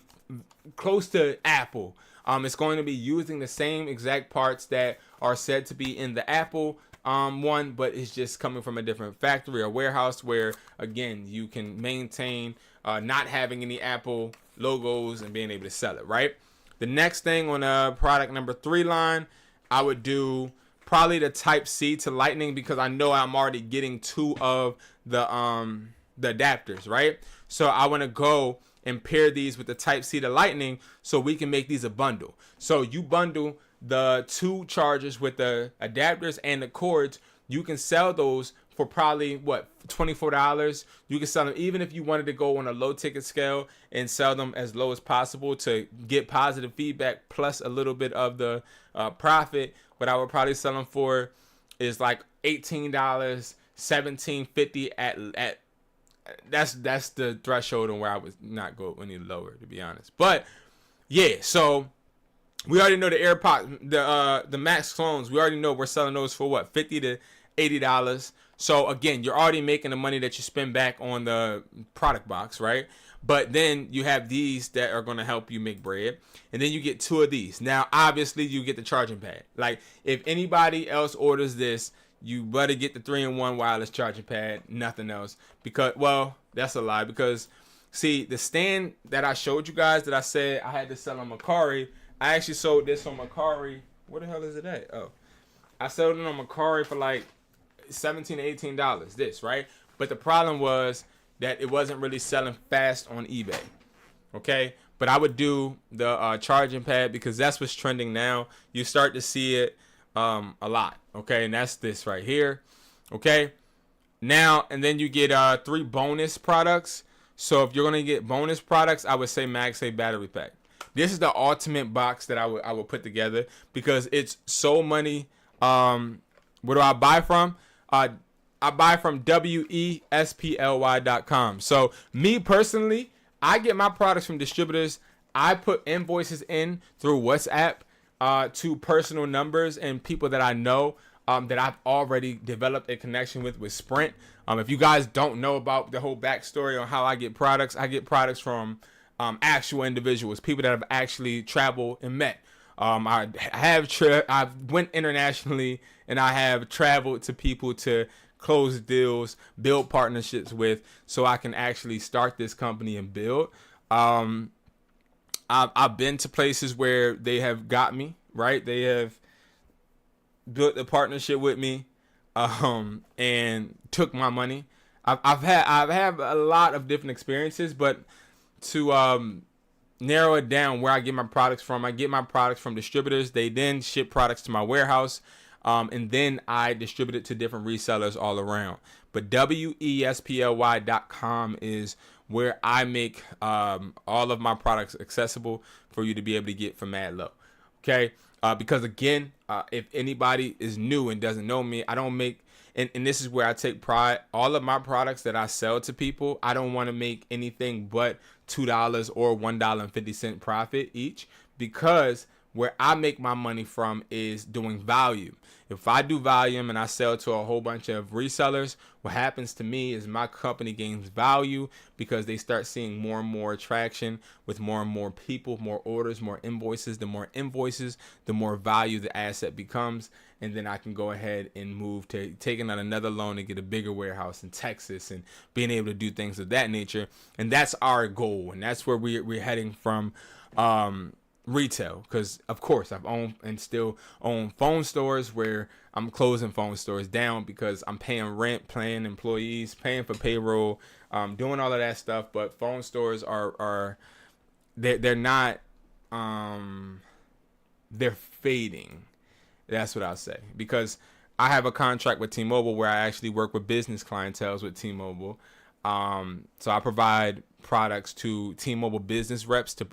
close to Apple. It's going to be using the same exact parts that are said to be in the Apple one, but it's just coming from a different factory or warehouse where, again, you can maintain not having any Apple logos and being able to sell it, right? The next thing on product number 3 line, I would do probably the Type-C to Lightning because I know I'm already getting 2 of the adapters, right? So I want to go and pair these with the Type-C to Lightning so we can make these a bundle. So you bundle the 2 chargers with the adapters and the cords. You can sell those for probably $24. You can sell them even if you wanted to go on a low ticket scale and sell them as low as possible to get positive feedback plus a little bit of the profit. what I would probably sell them for is like $18, $17.50 at that's the threshold on where I would not go any lower, to be honest. But yeah, so we already know the AirPods, the Max clones. We already know we're selling those for what, $50 to $80. So again, you're already making the money that you spend back on the product box, right? But then you have these that are going to help you make bread. And then you get 2 of these. Now, obviously, you get the charging pad. Like, if anybody else orders this, you better get the 3-in-1 wireless charging pad, nothing else. Because, well, that's a lie. Because, see, the stand that I showed you guys that I said I had to sell on Mercari, I actually sold this on Mercari. Where the hell is it at? Oh, I sold it on Mercari for like $17 to $18. This, right? But the problem was that it wasn't really selling fast on eBay. Okay? But I would do the charging pad because that's what's trending now. You start to see it a lot. Okay? And that's this right here. Okay? Now, and then you get 3 bonus products. So if you're going to get bonus products, I would say MagSafe battery pack. This is the ultimate box that I would put together because it's so money. Where do I buy from? I buy from wesply.com. So me personally, I get my products from distributors. I put invoices in through WhatsApp to personal numbers and people that I know that I've already developed a connection with Sprint. If you guys don't know about the whole backstory on how I get products from actual individuals, people that have actually traveled and met. I've went internationally and I have traveled to people to close deals, build partnerships with, so I can actually start this company and build. I've been to places where they have got me, right? They have built a partnership with me, and took my money. I've had a lot of different experiences, but to narrow it down where I get my products from, I get my products from distributors. They then ship products to my warehouse, and then I distribute it to different resellers all around. But wesply.com is where I make all of my products accessible for you to be able to get for mad low. Okay? Because again, if anybody is new and doesn't know me, I don't make, and this is where I take pride, all of my products that I sell to people, I don't want to make anything but $2 or $1.50 profit each, because where I make my money from is doing volume. If I do volume and I sell to a whole bunch of resellers, what happens to me is my company gains value because they start seeing more and more traction with more and more people, more orders, more invoices. The more invoices, the more value the asset becomes. And then I can go ahead and move to taking out another loan and get a bigger warehouse in Texas and being able to do things of that nature. And that's our goal. And that's where we're heading from. Retail, because of course I've owned and still own phone stores where I'm closing phone stores down because I'm paying rent, paying employees, paying for payroll, doing all of that stuff. But phone stores are they're not they're fading. That's what I'll say, because I have a contract with T-Mobile where I actually work with business clientele with T-Mobile. So I provide products to T-Mobile business reps to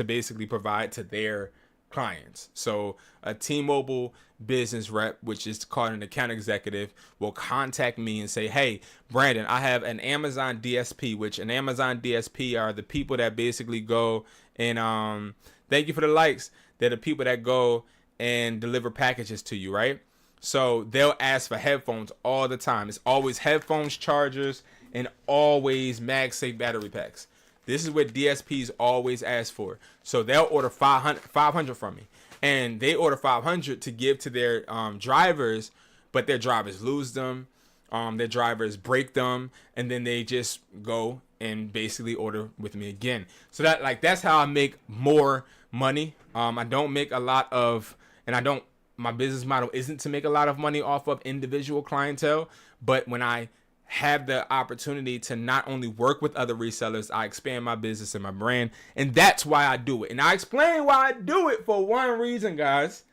basically provide to their clients. So a T-Mobile business rep, which is called an account executive, will contact me and say, hey, Brandon, I have an Amazon DSP, which an Amazon DSP are the people that basically go and thank you for the likes. They're the people that go and deliver packages to you, right? So they'll ask for headphones all the time. It's always headphones, chargers, and always MagSafe battery packs. This is what DSPs always ask for. So they'll order 500 from me. And they order 500 to give to their drivers, but their drivers lose them. Their drivers break them. And then they just go and basically order with me again. So that's how I make more money. I don't make a lot of, and my business model isn't to make a lot of money off of individual clientele. But when I have the opportunity to not only work with other resellers, I expand my business and my brand. And that's why I do it. And I explain why I do it for one reason, guys.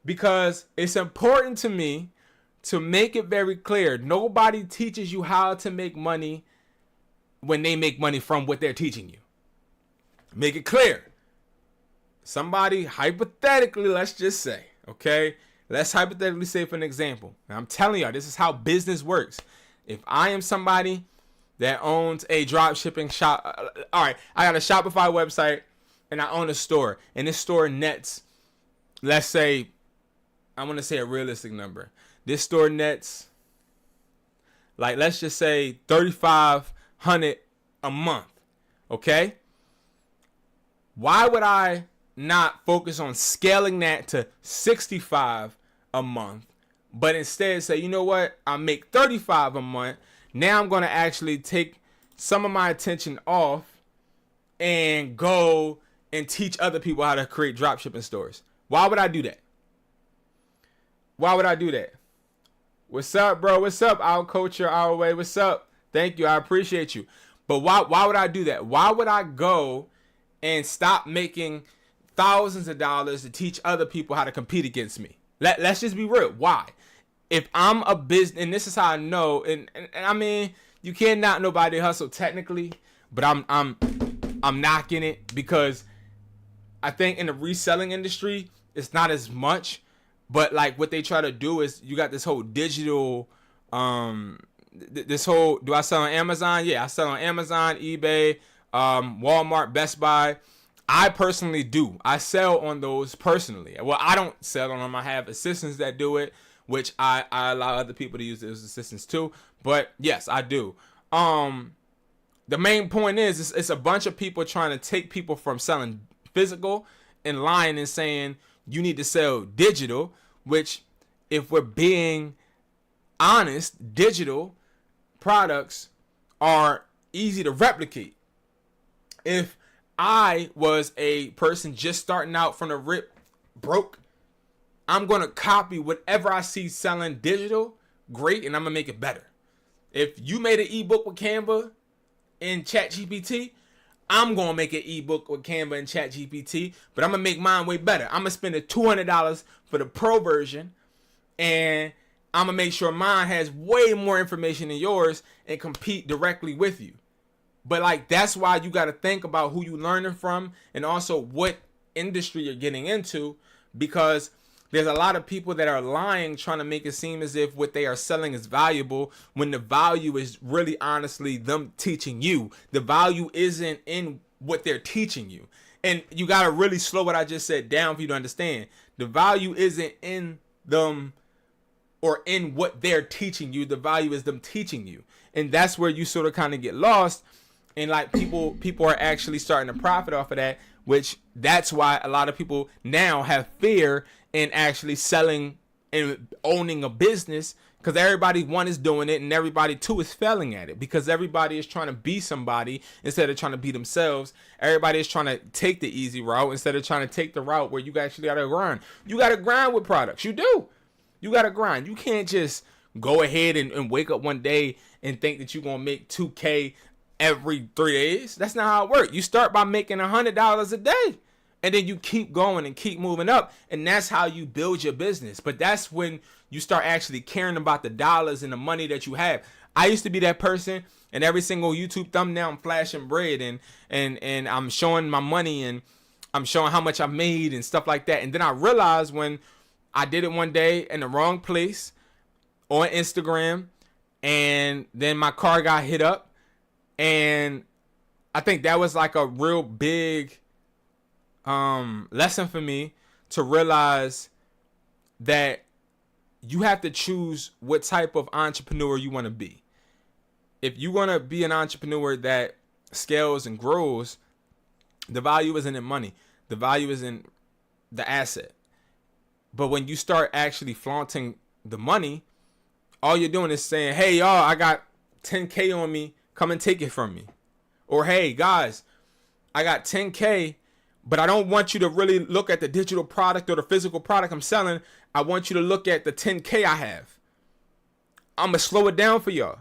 Because it's important to me to make it very clear. Nobody teaches you how to make money when they make money from what they're teaching you. Make it clear. Somebody, hypothetically, let's just say, okay, Let's hypothetically say, for an example, and I'm telling y'all, this is how business works. If I am somebody that owns a drop shipping shop, all right, I got a Shopify website and I own a store, and this store nets, let's say, I want to say a realistic number. This store nets, like, let's just say $3,500 a month. Okay? Why would I not focus on scaling that to $65 a month, but instead say, you know what? I make $35 a month. Now I'm going to actually take some of my attention off and go and teach other people how to create dropshipping stores. Why would I do that? Why would I do that? What's up, bro? What's up? Our culture, our way. What's up? Thank you. I appreciate you. But why would I do that? Why would I go and stop making thousands of dollars to teach other people how to compete against me? Let's just be real. Why? If I'm a business, and this is how I know, and I mean, you can't knock nobody hustle technically, but I'm knocking it because I think in the reselling industry, it's not as much, but like what they try to do is you got this whole digital, this whole, do I sell on Amazon? Yeah, I sell on Amazon, eBay, Walmart, Best Buy. I personally do. I sell on those personally. Well, I don't sell on them. I have assistants that do it, which I allow other people to use those assistants too. But yes, I do. The main point is it's a bunch of people trying to take people from selling physical and lying and saying you need to sell digital, which, if we're being honest, digital products are easy to replicate. If I was a person just starting out from the rip broke, I'm going to copy whatever I see selling digital, great, and I'm going to make it better. If you made an ebook with Canva in ChatGPT, I'm going to make an ebook with Canva and ChatGPT, but I'm going to make mine way better. I'm going to spend the $200 for the pro version, and I'm going to make sure mine has way more information than yours and compete directly with you. But like, that's why you got to think about who you learning from and also what industry you're getting into, because there's a lot of people that are lying, trying to make it seem as if what they are selling is valuable when the value is really honestly them teaching you. The value isn't in what they're teaching you. And you got to really slow what I just said down for you to understand. The value isn't in them or in what they're teaching you. The value is them teaching you. And that's where you sort of kind of get lost. And like people are actually starting to profit off of that, which that's why a lot of people now have fear in actually selling and owning a business, because everybody, one, is doing it, and everybody, two, is failing at it, because everybody is trying to be somebody instead of trying to be themselves. Everybody is trying to take the easy route instead of trying to take the route where you actually got to grind. You got to grind with products. You do. You got to grind. You can't just go ahead and wake up one day and think that you're going to make $2K every 3 days. That's not how it works. You start by making $100 a day, and then you keep going and keep moving up, and that's how you build your business. But that's when you start actually caring about the dollars and the money that you have. I used to be that person, and every single YouTube thumbnail I'm flashing bread and I'm showing my money and I'm showing how much I made and stuff like that. And then I realized when I did it one day in the wrong place on Instagram, and then my car got hit up. And I think that was like a real big lesson for me to realize that you have to choose what type of entrepreneur you want to be. If you want to be an entrepreneur that scales and grows, the value isn't in money. The value is in the asset. But when you start actually flaunting the money, all you're doing is saying, hey, y'all, I got 10K on me. Come and take it from me. Or, hey, guys, I got 10K, but I don't want you to really look at the digital product or the physical product I'm selling. I want you to look at the 10K I have. I'm going to slow it down for y'all.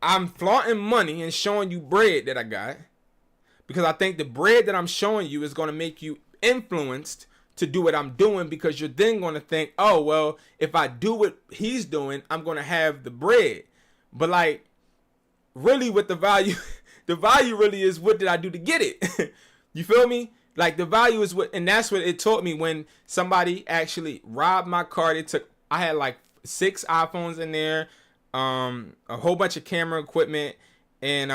I'm flaunting money and showing you bread that I got, because I think the bread that I'm showing you is going to make you influenced to do what I'm doing, because you're then going to think, oh, well, if I do what he's doing, I'm going to have the bread. But like, really, what the value really is, what did I do to get it? You feel me? Like the value is what, and that's what it taught me when somebody actually robbed my car. I had like 6 iPhones in there, a whole bunch of camera equipment, and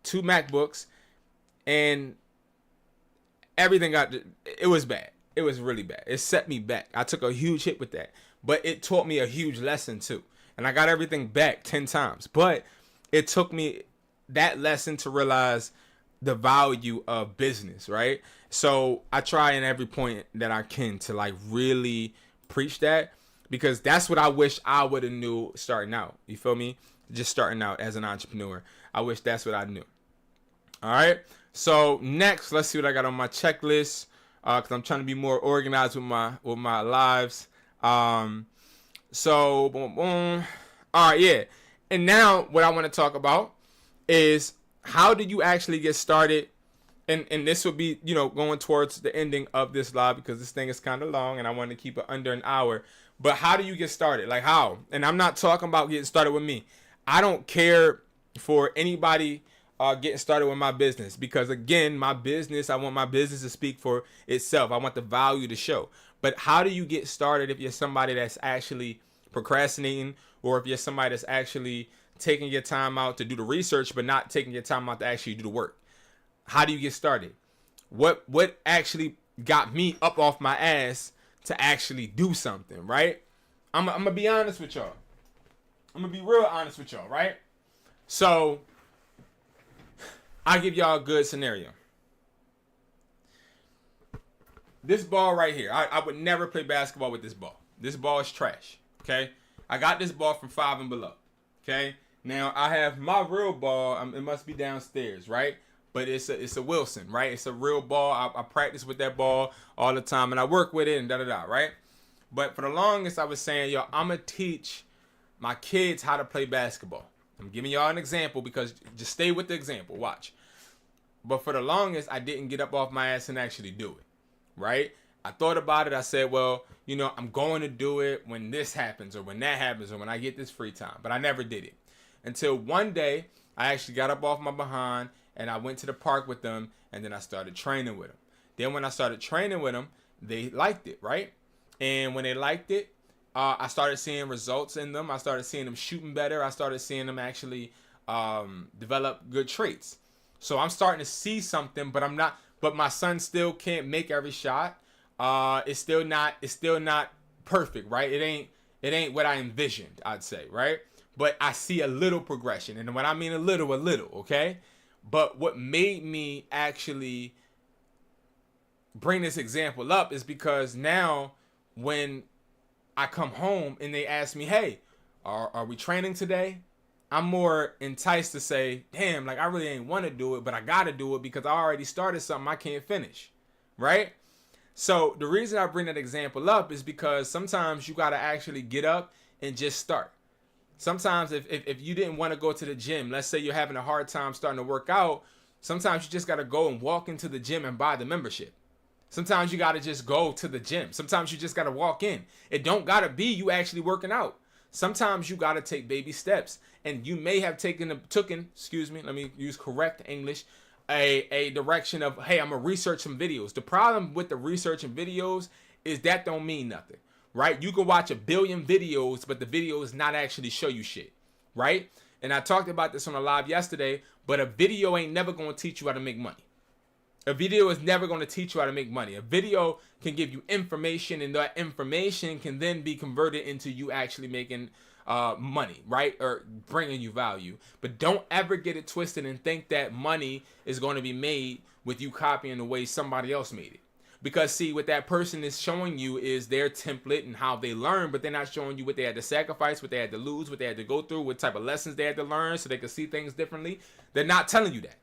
2 MacBooks, and everything it was bad. It was really bad. It set me back. I took a huge hit with that, but it taught me a huge lesson too. And I got everything back 10 times, but it took me that lesson to realize the value of business, right? So I try in every point that I can to like really preach that, because that's what I wish I would have knew starting out. You feel me? Just starting out as an entrepreneur. I wish that's what I knew. All right. So next, let's see what I got on my checklist, because I'm trying to be more organized with my lives. So boom, boom. All right, yeah. And now what I want to talk about is how do you actually get started? And this will be, going towards the ending of this live, because this thing is kind of long and I want to keep it under an hour. But how do you get started? Like how? And I'm not talking about getting started with me. I don't care for anybody getting started with my business, because again, I want my business to speak for itself. I want the value to show. But how do you get started if you're somebody that's actually procrastinating, or if you're somebody that's actually taking your time out to do the research but not taking your time out to actually do the work? How do you get started? What actually got me up off my ass to actually do something, right? I'm gonna be honest with y'all. I'm gonna be real honest with y'all, right? So I'll give y'all a good scenario. This ball right here, I would never play basketball with this ball. This ball is trash, okay? I got this ball from Five and Below, okay? Now, I have my real ball. It must be downstairs, right? But it's a Wilson, right? It's a real ball. I practice with that ball all the time, and I work with it and da-da-da, right? But for the longest, I was saying, yo, I'm going to teach my kids how to play basketball. I'm giving y'all an example, because just stay with the example. Watch. But for the longest, I didn't get up off my ass and actually do it, right? I thought about it. I said, well, I'm going to do it when this happens or when that happens or when I get this free time. But I never did it until one day I actually got up off my behind and I went to the park with them, and then I started training with them. Then when I started training with them, they liked it, right? And when they liked it, I started seeing results in them. I started seeing them shooting better. I started seeing them actually develop good traits. So I'm starting to see something, but I'm not. But my son still can't make every shot. It's still not perfect, right? It ain't what I envisioned, I'd say, right? But I see a little progression, and when I mean a little, okay? But what made me actually bring this example up is because now when I come home and they ask me, hey, are we training today? I'm more enticed to say, damn, like I really ain't want to do it, but I got to do it because I already started something I can't finish, right? So the reason I bring that example up is because sometimes you got to actually get up and just start. Sometimes if you didn't want to go to the gym, let's say you're having a hard time starting to work out, sometimes you just got to go and walk into the gym and buy the membership. Sometimes you got to just go to the gym. Sometimes you just got to walk in. It don't got to be you actually working out. Sometimes you got to take baby steps, and you may have taken, let me use correct English, a direction of, hey, I'm going to research some videos. The problem with the research and videos is that don't mean nothing, right? You can watch 1 billion videos, but the videos not actually show you shit, right? And I talked about this on a live yesterday, but a video ain't never going to teach you how to make money. A video is never going to teach you how to make money. A video can give you information, and that information can then be converted into you actually making money, right? Or bringing you value. But don't ever get it twisted and think that money is going to be made with you copying the way somebody else made it. Because see, what that person is showing you is their template and how they learn, but they're not showing you what they had to sacrifice, what they had to lose, what they had to go through, what type of lessons they had to learn so they could see things differently. They're not telling you that.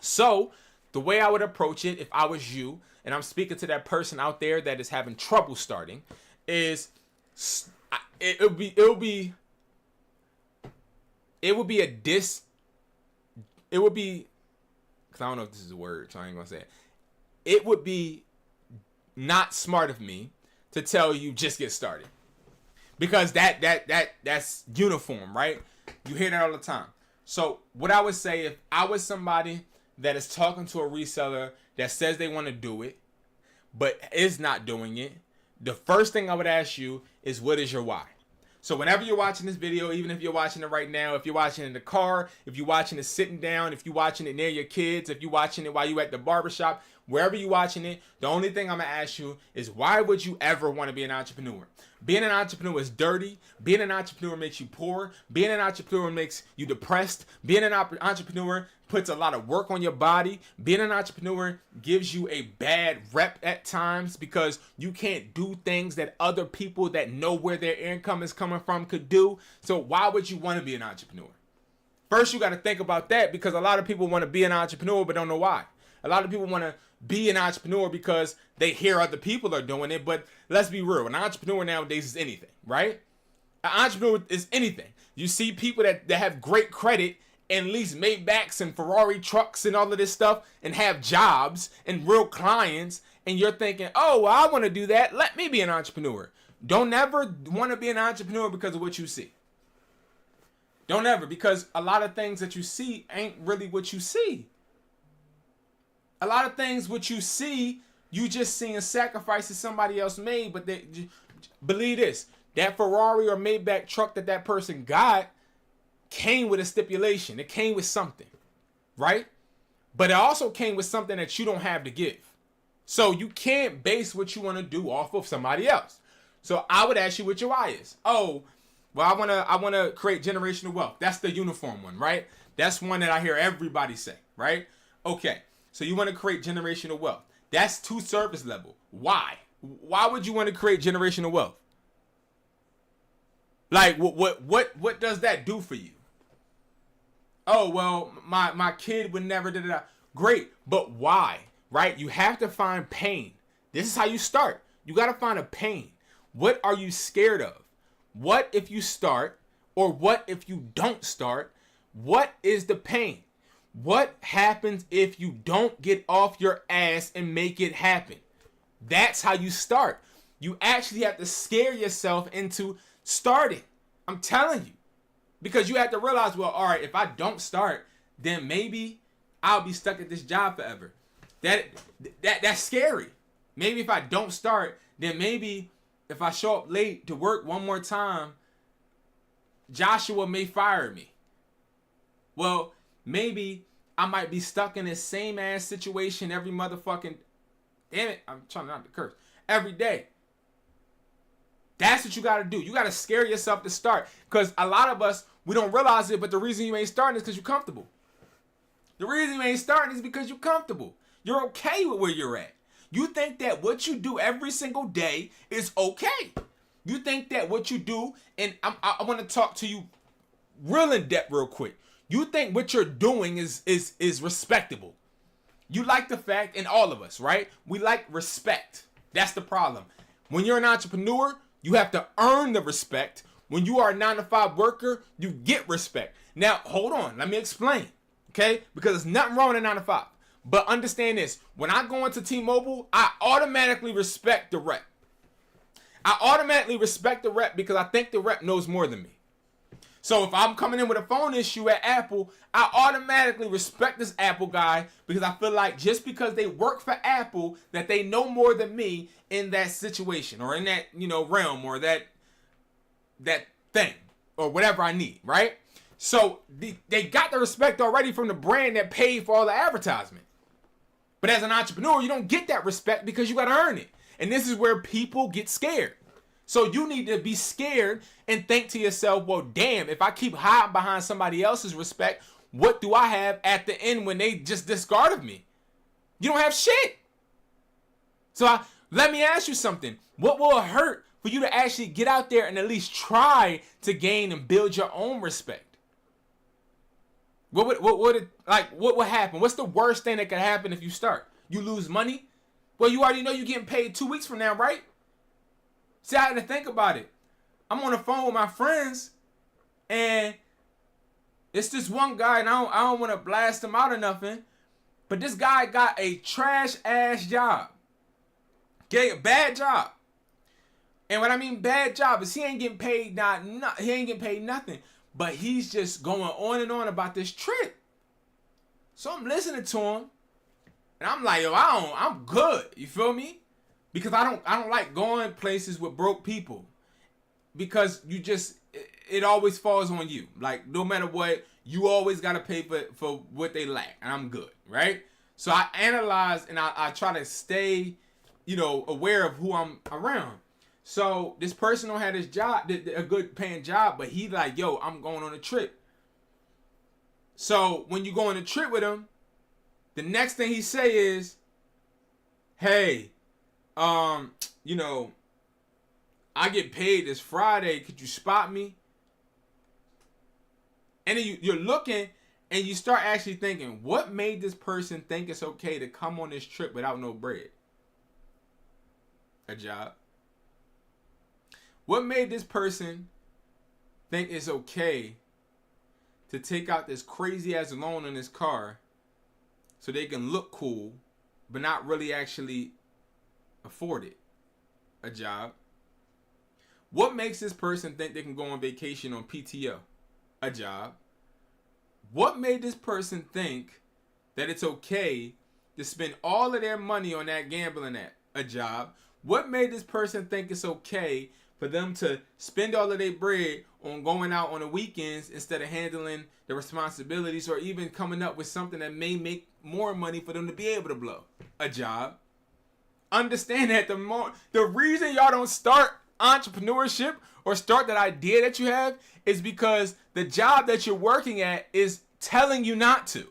So the way I would approach it if I was you, and I'm speaking to that person out there that is having trouble starting, is it would be because I don't know if this is a word, so I ain't gonna say it. It would be not smart of me to tell you just get started, because that's uniform, right? You hear that all the time. So what I would say, if I was somebody that is talking to a reseller that says they want to do it, but is not doing it, the first thing I would ask you is, what is your why? So whenever you're watching this video, even if you're watching it right now, if you're watching it in the car, if you're watching it sitting down, if you're watching it near your kids, if you're watching it while you're at the barbershop, wherever you're watching it, the only thing I'm going to ask you is, why would you ever want to be an entrepreneur? Being an entrepreneur is dirty. Being an entrepreneur makes you poor. Being an entrepreneur makes you depressed. Being an entrepreneur puts a lot of work on your body. Being an entrepreneur gives you a bad rep at times because you can't do things that other people that know where their income is coming from could do. So why would you want to be an entrepreneur? First, you got to think about that, because a lot of people want to be an entrepreneur but don't know why. A lot of people want to be an entrepreneur because they hear other people are doing it. But let's be real. An entrepreneur nowadays is anything, right? An entrepreneur is anything. You see people that have great credit and lease Maybachs and Ferrari trucks and all of this stuff and have jobs and real clients. And you're thinking, oh, well, I want to do that. Let me be an entrepreneur. Don't ever want to be an entrepreneur because of what you see. Don't ever, because a lot of things that you see ain't really what you see. A lot of things what you see, you just seeing sacrifices somebody else made. But believe this, that Ferrari or Maybach truck that person got came with a stipulation. It came with something, right? But it also came with something that you don't have to give. So you can't base what you want to do off of somebody else. So I would ask you what your why is. Oh, well, I want to create generational wealth. That's the uniform one, right? That's one that I hear everybody say, right? Okay. So you want to create generational wealth. That's too surface level. Why? Why would you want to create generational wealth? Like, what does that do for you? Oh, well, my kid would never do that. Great, but why? Right? You have to find pain. This is how you start. You got to find a pain. What are you scared of? What if you start, or what if you don't start? What is the pain? What happens if you don't get off your ass and make it happen? That's how you start. You actually have to scare yourself into starting. I'm telling you. Because you have to realize, well, all right, if I don't start, then maybe I'll be stuck at this job forever. That's scary. Maybe if I don't start, then maybe if I show up late to work one more time, Joshua may fire me. Well, maybe I might be stuck in this same ass situation every motherfucking, damn it, I'm trying not to curse, every day. That's what you got to do. You got to scare yourself to start. Because a lot of us, we don't realize it, but the reason you ain't starting is because you're comfortable. The reason you ain't starting is because you're comfortable. You're okay with where you're at. You think that what you do every single day is okay. You think that what you do, and I want to talk to you real in depth real quick. You think what you're doing is respectable. You like the fact, and all of us, right? We like respect. That's the problem. When you're an entrepreneur, you have to earn the respect. When you are a 9-to-5 worker, you get respect. Now, hold on. Let me explain, okay? Because there's nothing wrong with a 9-to-5. But understand this. When I go into T-Mobile, I automatically respect the rep. I automatically respect the rep because I think the rep knows more than me. So if I'm coming in with a phone issue at Apple, I automatically respect this Apple guy because I feel like just because they work for Apple, that they know more than me in that situation or in that, realm or that thing or whatever I need, right? So they got the respect already from the brand that paid for all the advertisement. But as an entrepreneur, you don't get that respect because you got to earn it. And this is where people get scared. So you need to be scared and think to yourself, well, damn, if I keep hiding behind somebody else's respect, what do I have at the end when they just discarded me? You don't have shit. So let me ask you something. What will it hurt for you to actually get out there and at least try to gain and build your own respect? What would happen? What's the worst thing that could happen if you start? You lose money? Well, you already know you're getting paid 2 weeks from now, right? See, I had to think about it. I'm on the phone with my friends, and it's this one guy, and I don't want to blast him out or nothing, but this guy got a trash-ass job. Okay, a bad job. And what I mean bad job is he ain't getting paid nothing, but he's just going on and on about this trip. So I'm listening to him, and I'm like, yo, I'm good. You feel me? Because I don't like going places with broke people, because it always falls on you. Like, no matter what, you always gotta pay for what they lack, and I'm good, right? So I analyze and I try to stay, aware of who I'm around. So this person don't have this job, a good paying job, but he like, yo, I'm going on a trip. So when you go on a trip with him, the next thing he say is, hey, I get paid this Friday. Could you spot me? And then you're looking and you start actually thinking, what made this person think it's okay to come on this trip without no bread? A job. What made this person think it's okay to take out this crazy ass loan on his car so they can look cool but not really actually afford it? A job. What makes this person think they can go on vacation on PTO? A job. What made this person think that it's okay to spend all of their money on that gambling app? A job. What made this person think it's okay for them to spend all of their bread on going out on the weekends instead of handling the responsibilities or even coming up with something that may make more money for them to be able to blow? A job. Understand that the reason y'all don't start entrepreneurship or start that idea that you have is because the job that you're working at is telling you not to.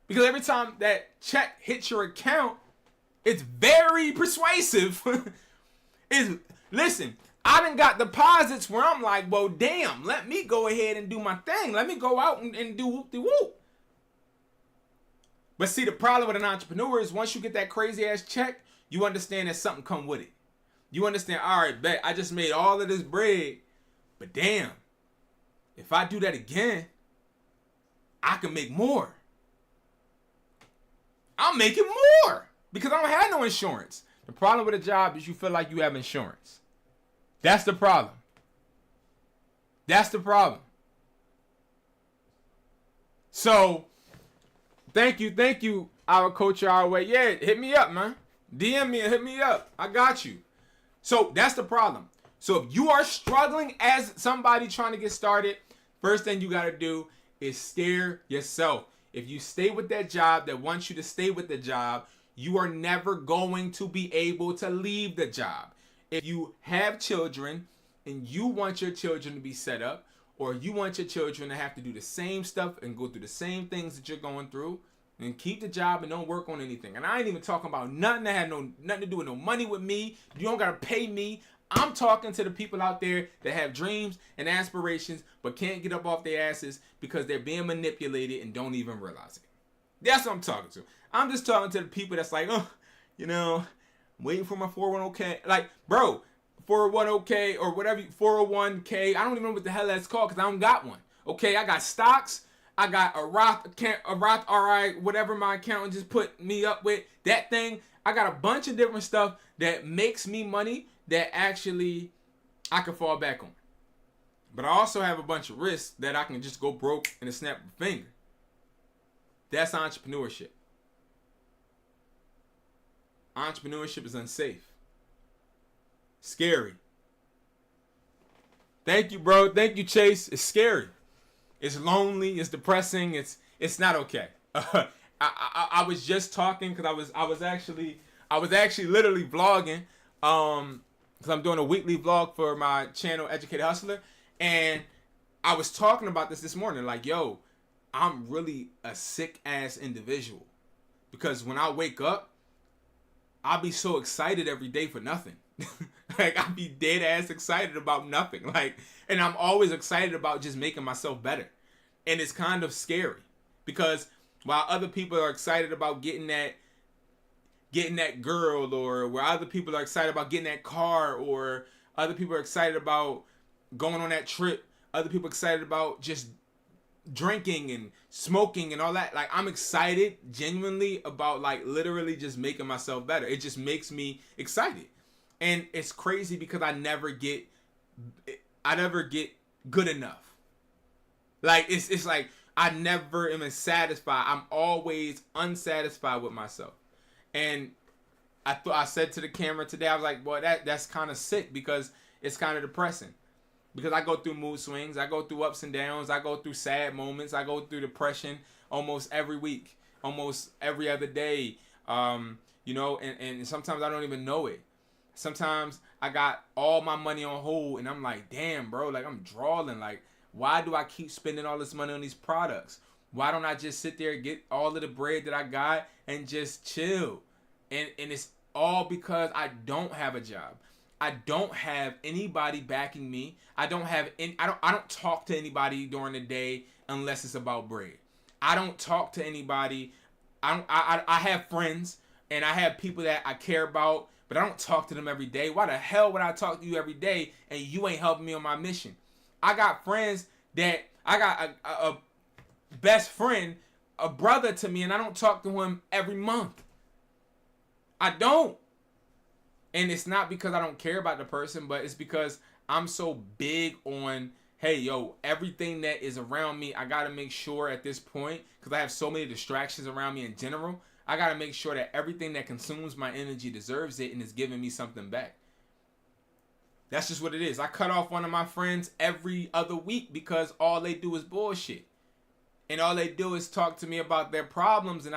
Because every time that check hits your account, it's very persuasive. Listen, I done got deposits where I'm like, well, damn, let me go ahead and do my thing. Let me go out and do whoop-de-whoop. But see, the problem with an entrepreneur is once you get that crazy ass check, you understand that something come with it. You understand, all right, bet I just made all of this bread, but damn, if I do that again, I can make more. I'm making more because I don't have no insurance. The problem with a job is you feel like you have insurance. That's the problem. That's the problem. So, thank you, our coach, our way. Yeah, hit me up, man. DM me and hit me up. I got you. So that's the problem. So if you are struggling as somebody trying to get started, first thing you got to do is scare yourself. If you stay with that job that wants you to stay with the job, you are never going to be able to leave the job. If you have children and you want your children to be set up, or you want your children to have to do the same stuff and go through the same things that you're going through, and keep the job and don't work on anything. And I ain't even talking about nothing that had nothing to do with no money with me. You don't gotta pay me. I'm talking to the people out there that have dreams and aspirations but can't get up off their asses because they're being manipulated and don't even realize it. That's what I'm talking to. I'm just talking to the people that's like, waiting for my 401k. Like, bro, 401k or whatever, 401k. I don't even know what the hell that's called because I don't got one. Okay, I got stocks. I got a Roth RI, whatever my accountant just put me up with. That thing, I got a bunch of different stuff that makes me money that actually I can fall back on. But I also have a bunch of risks that I can just go broke in a snap of a finger. That's entrepreneurship. Entrepreneurship is unsafe. Scary. Thank you, bro. Thank you, Chase. It's scary. It's lonely. It's depressing. It's not okay. I was just talking because I was actually literally vlogging because I'm doing a weekly vlog for my channel Educated Hustler, and I was talking about this morning. Like, yo, I'm really a sick ass individual because when I wake up, I'll be so excited every day for nothing. Like, I'll be dead ass excited about nothing. Like, and I'm always excited about just making myself better. And it's kind of scary because while other people are excited about getting that girl, or where other people are excited about getting that car, or other people are excited about going on that trip, other people are excited about just drinking and smoking and all that. Like, I'm excited genuinely about, like, literally just making myself better. It just makes me excited. And it's crazy because I never get good enough. Like, it's like I never am satisfied. I'm always unsatisfied with myself. And I said to the camera today, I was like, boy, that's kind of sick, because it's kind of depressing. Because I go through mood swings, I go through ups and downs, I go through sad moments, I go through depression almost every week, almost every other day. You know, and sometimes I don't even know it. Sometimes I got all my money on hold, and I'm like, damn, bro, like I'm drawing. Like, why do I keep spending all this money on these products? Why don't I just sit there and get all of the bread that I got and just chill? And it's all because I don't have a job. I don't have anybody backing me. I don't talk to anybody during the day unless it's about bread. I don't talk to anybody. I have friends and I have people that I care about, but I don't talk to them every day. Why the hell would I talk to you every day and you ain't helping me on my mission? I got friends that I got a best friend, a brother to me, and I don't talk to him every month. I don't. And it's not because I don't care about the person, but it's because I'm so big on, hey, yo, everything that is around me, I got to make sure at this point, because I have so many distractions around me in general, I got to make sure that everything that consumes my energy deserves it and is giving me something back. That's just what it is. I cut off one of my friends every other week because all they do is bullshit. And all they do is talk to me about their problems. And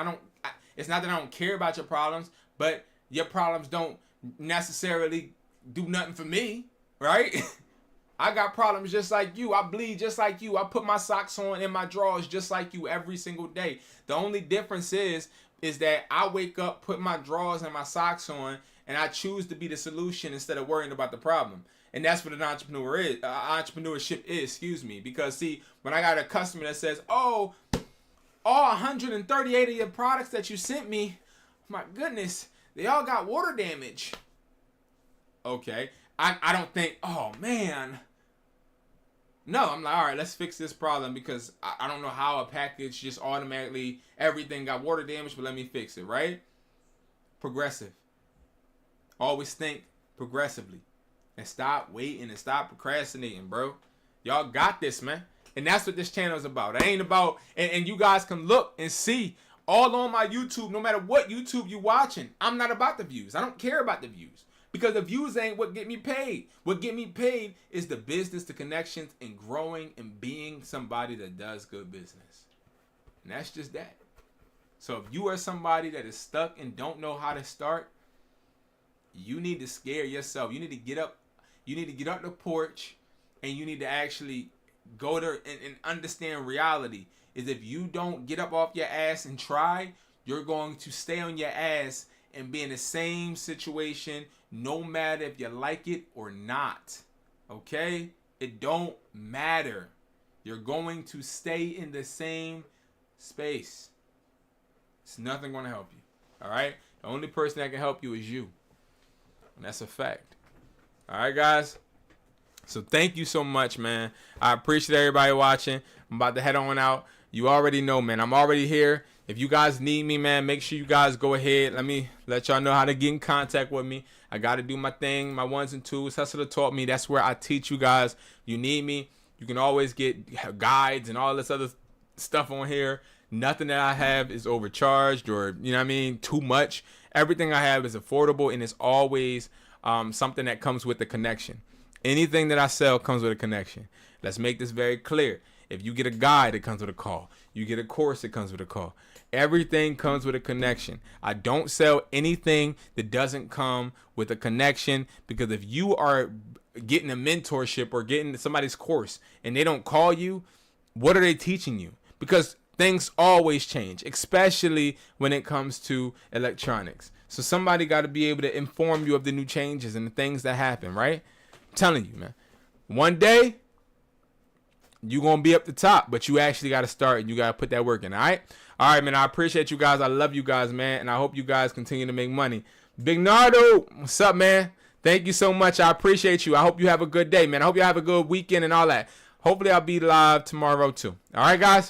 it's not that I don't care about your problems, but your problems don't necessarily do nothing for me, right? I got problems just like you. I bleed just like you. I put my socks on in my drawers just like you every single day. The only difference is that I wake up, put my drawers and my socks on, and I choose to be the solution instead of worrying about the problem. And that's what an entrepreneur is. Entrepreneurship is, because see, when I got a customer that says, oh, all 138 of your products that you sent me, my goodness, they all got water damage. Okay. I don't think, oh man. No, I'm like, all right, let's fix this problem, because I don't know how a package just automatically, everything got water damage, but let me fix it, right? Progressive. Always think progressively. And stop waiting and stop procrastinating, bro. Y'all got this, man. And that's what this channel is about. It ain't about, and you guys can look and see all on my YouTube, no matter what YouTube you watching. I'm not about the views. I don't care about the views, because the views ain't what get me paid. What get me paid is the business, the connections, and growing and being somebody that does good business. And that's just that. So if you are somebody that is stuck and don't know how to start, you need to scare yourself. You need to get up. You need to get up the porch, and you need to actually go there and understand reality. Is if you don't get up off your ass and try, you're going to stay on your ass and be in the same situation, no matter if you like it or not. Okay? It don't matter. You're going to stay in the same space. It's nothing going to help you. All right? The only person that can help you is you. And that's a fact. All right, guys? So thank you so much, man. I appreciate everybody watching. I'm about to head on out. You already know, man. I'm already here. If you guys need me, man, make sure you guys go ahead. Let me let y'all know how to get in contact with me. I got to do my thing, my ones and twos. Hustler taught me. That's where I teach you guys. You need me. You can always get guides and all this other stuff on here. Nothing that I have is overcharged or, you know what I mean, too much. Everything I have is affordable, and it's always something that comes with the connection. Anything that I sell comes with a connection. Let's make this very clear. If you get a guide, it comes with a call. You get a course, it comes with a call. Everything comes with a connection. I don't sell anything that doesn't come with a connection, because if you are getting a mentorship or getting somebody's course and they don't call you, what are they teaching you? Because things always change, especially when it comes to electronics. So somebody got to be able to inform you of the new changes and the things that happen, right? I'm telling you, man. One day, you're going to be up the top, but you actually got to start and you got to put that work in, all right? All right, man, I appreciate you guys. I love you guys, man, and I hope you guys continue to make money. Big Nardo, what's up, man? Thank you so much. I appreciate you. I hope you have a good day, man. I hope you have a good weekend and all that. Hopefully, I'll be live tomorrow, too. All right, guys?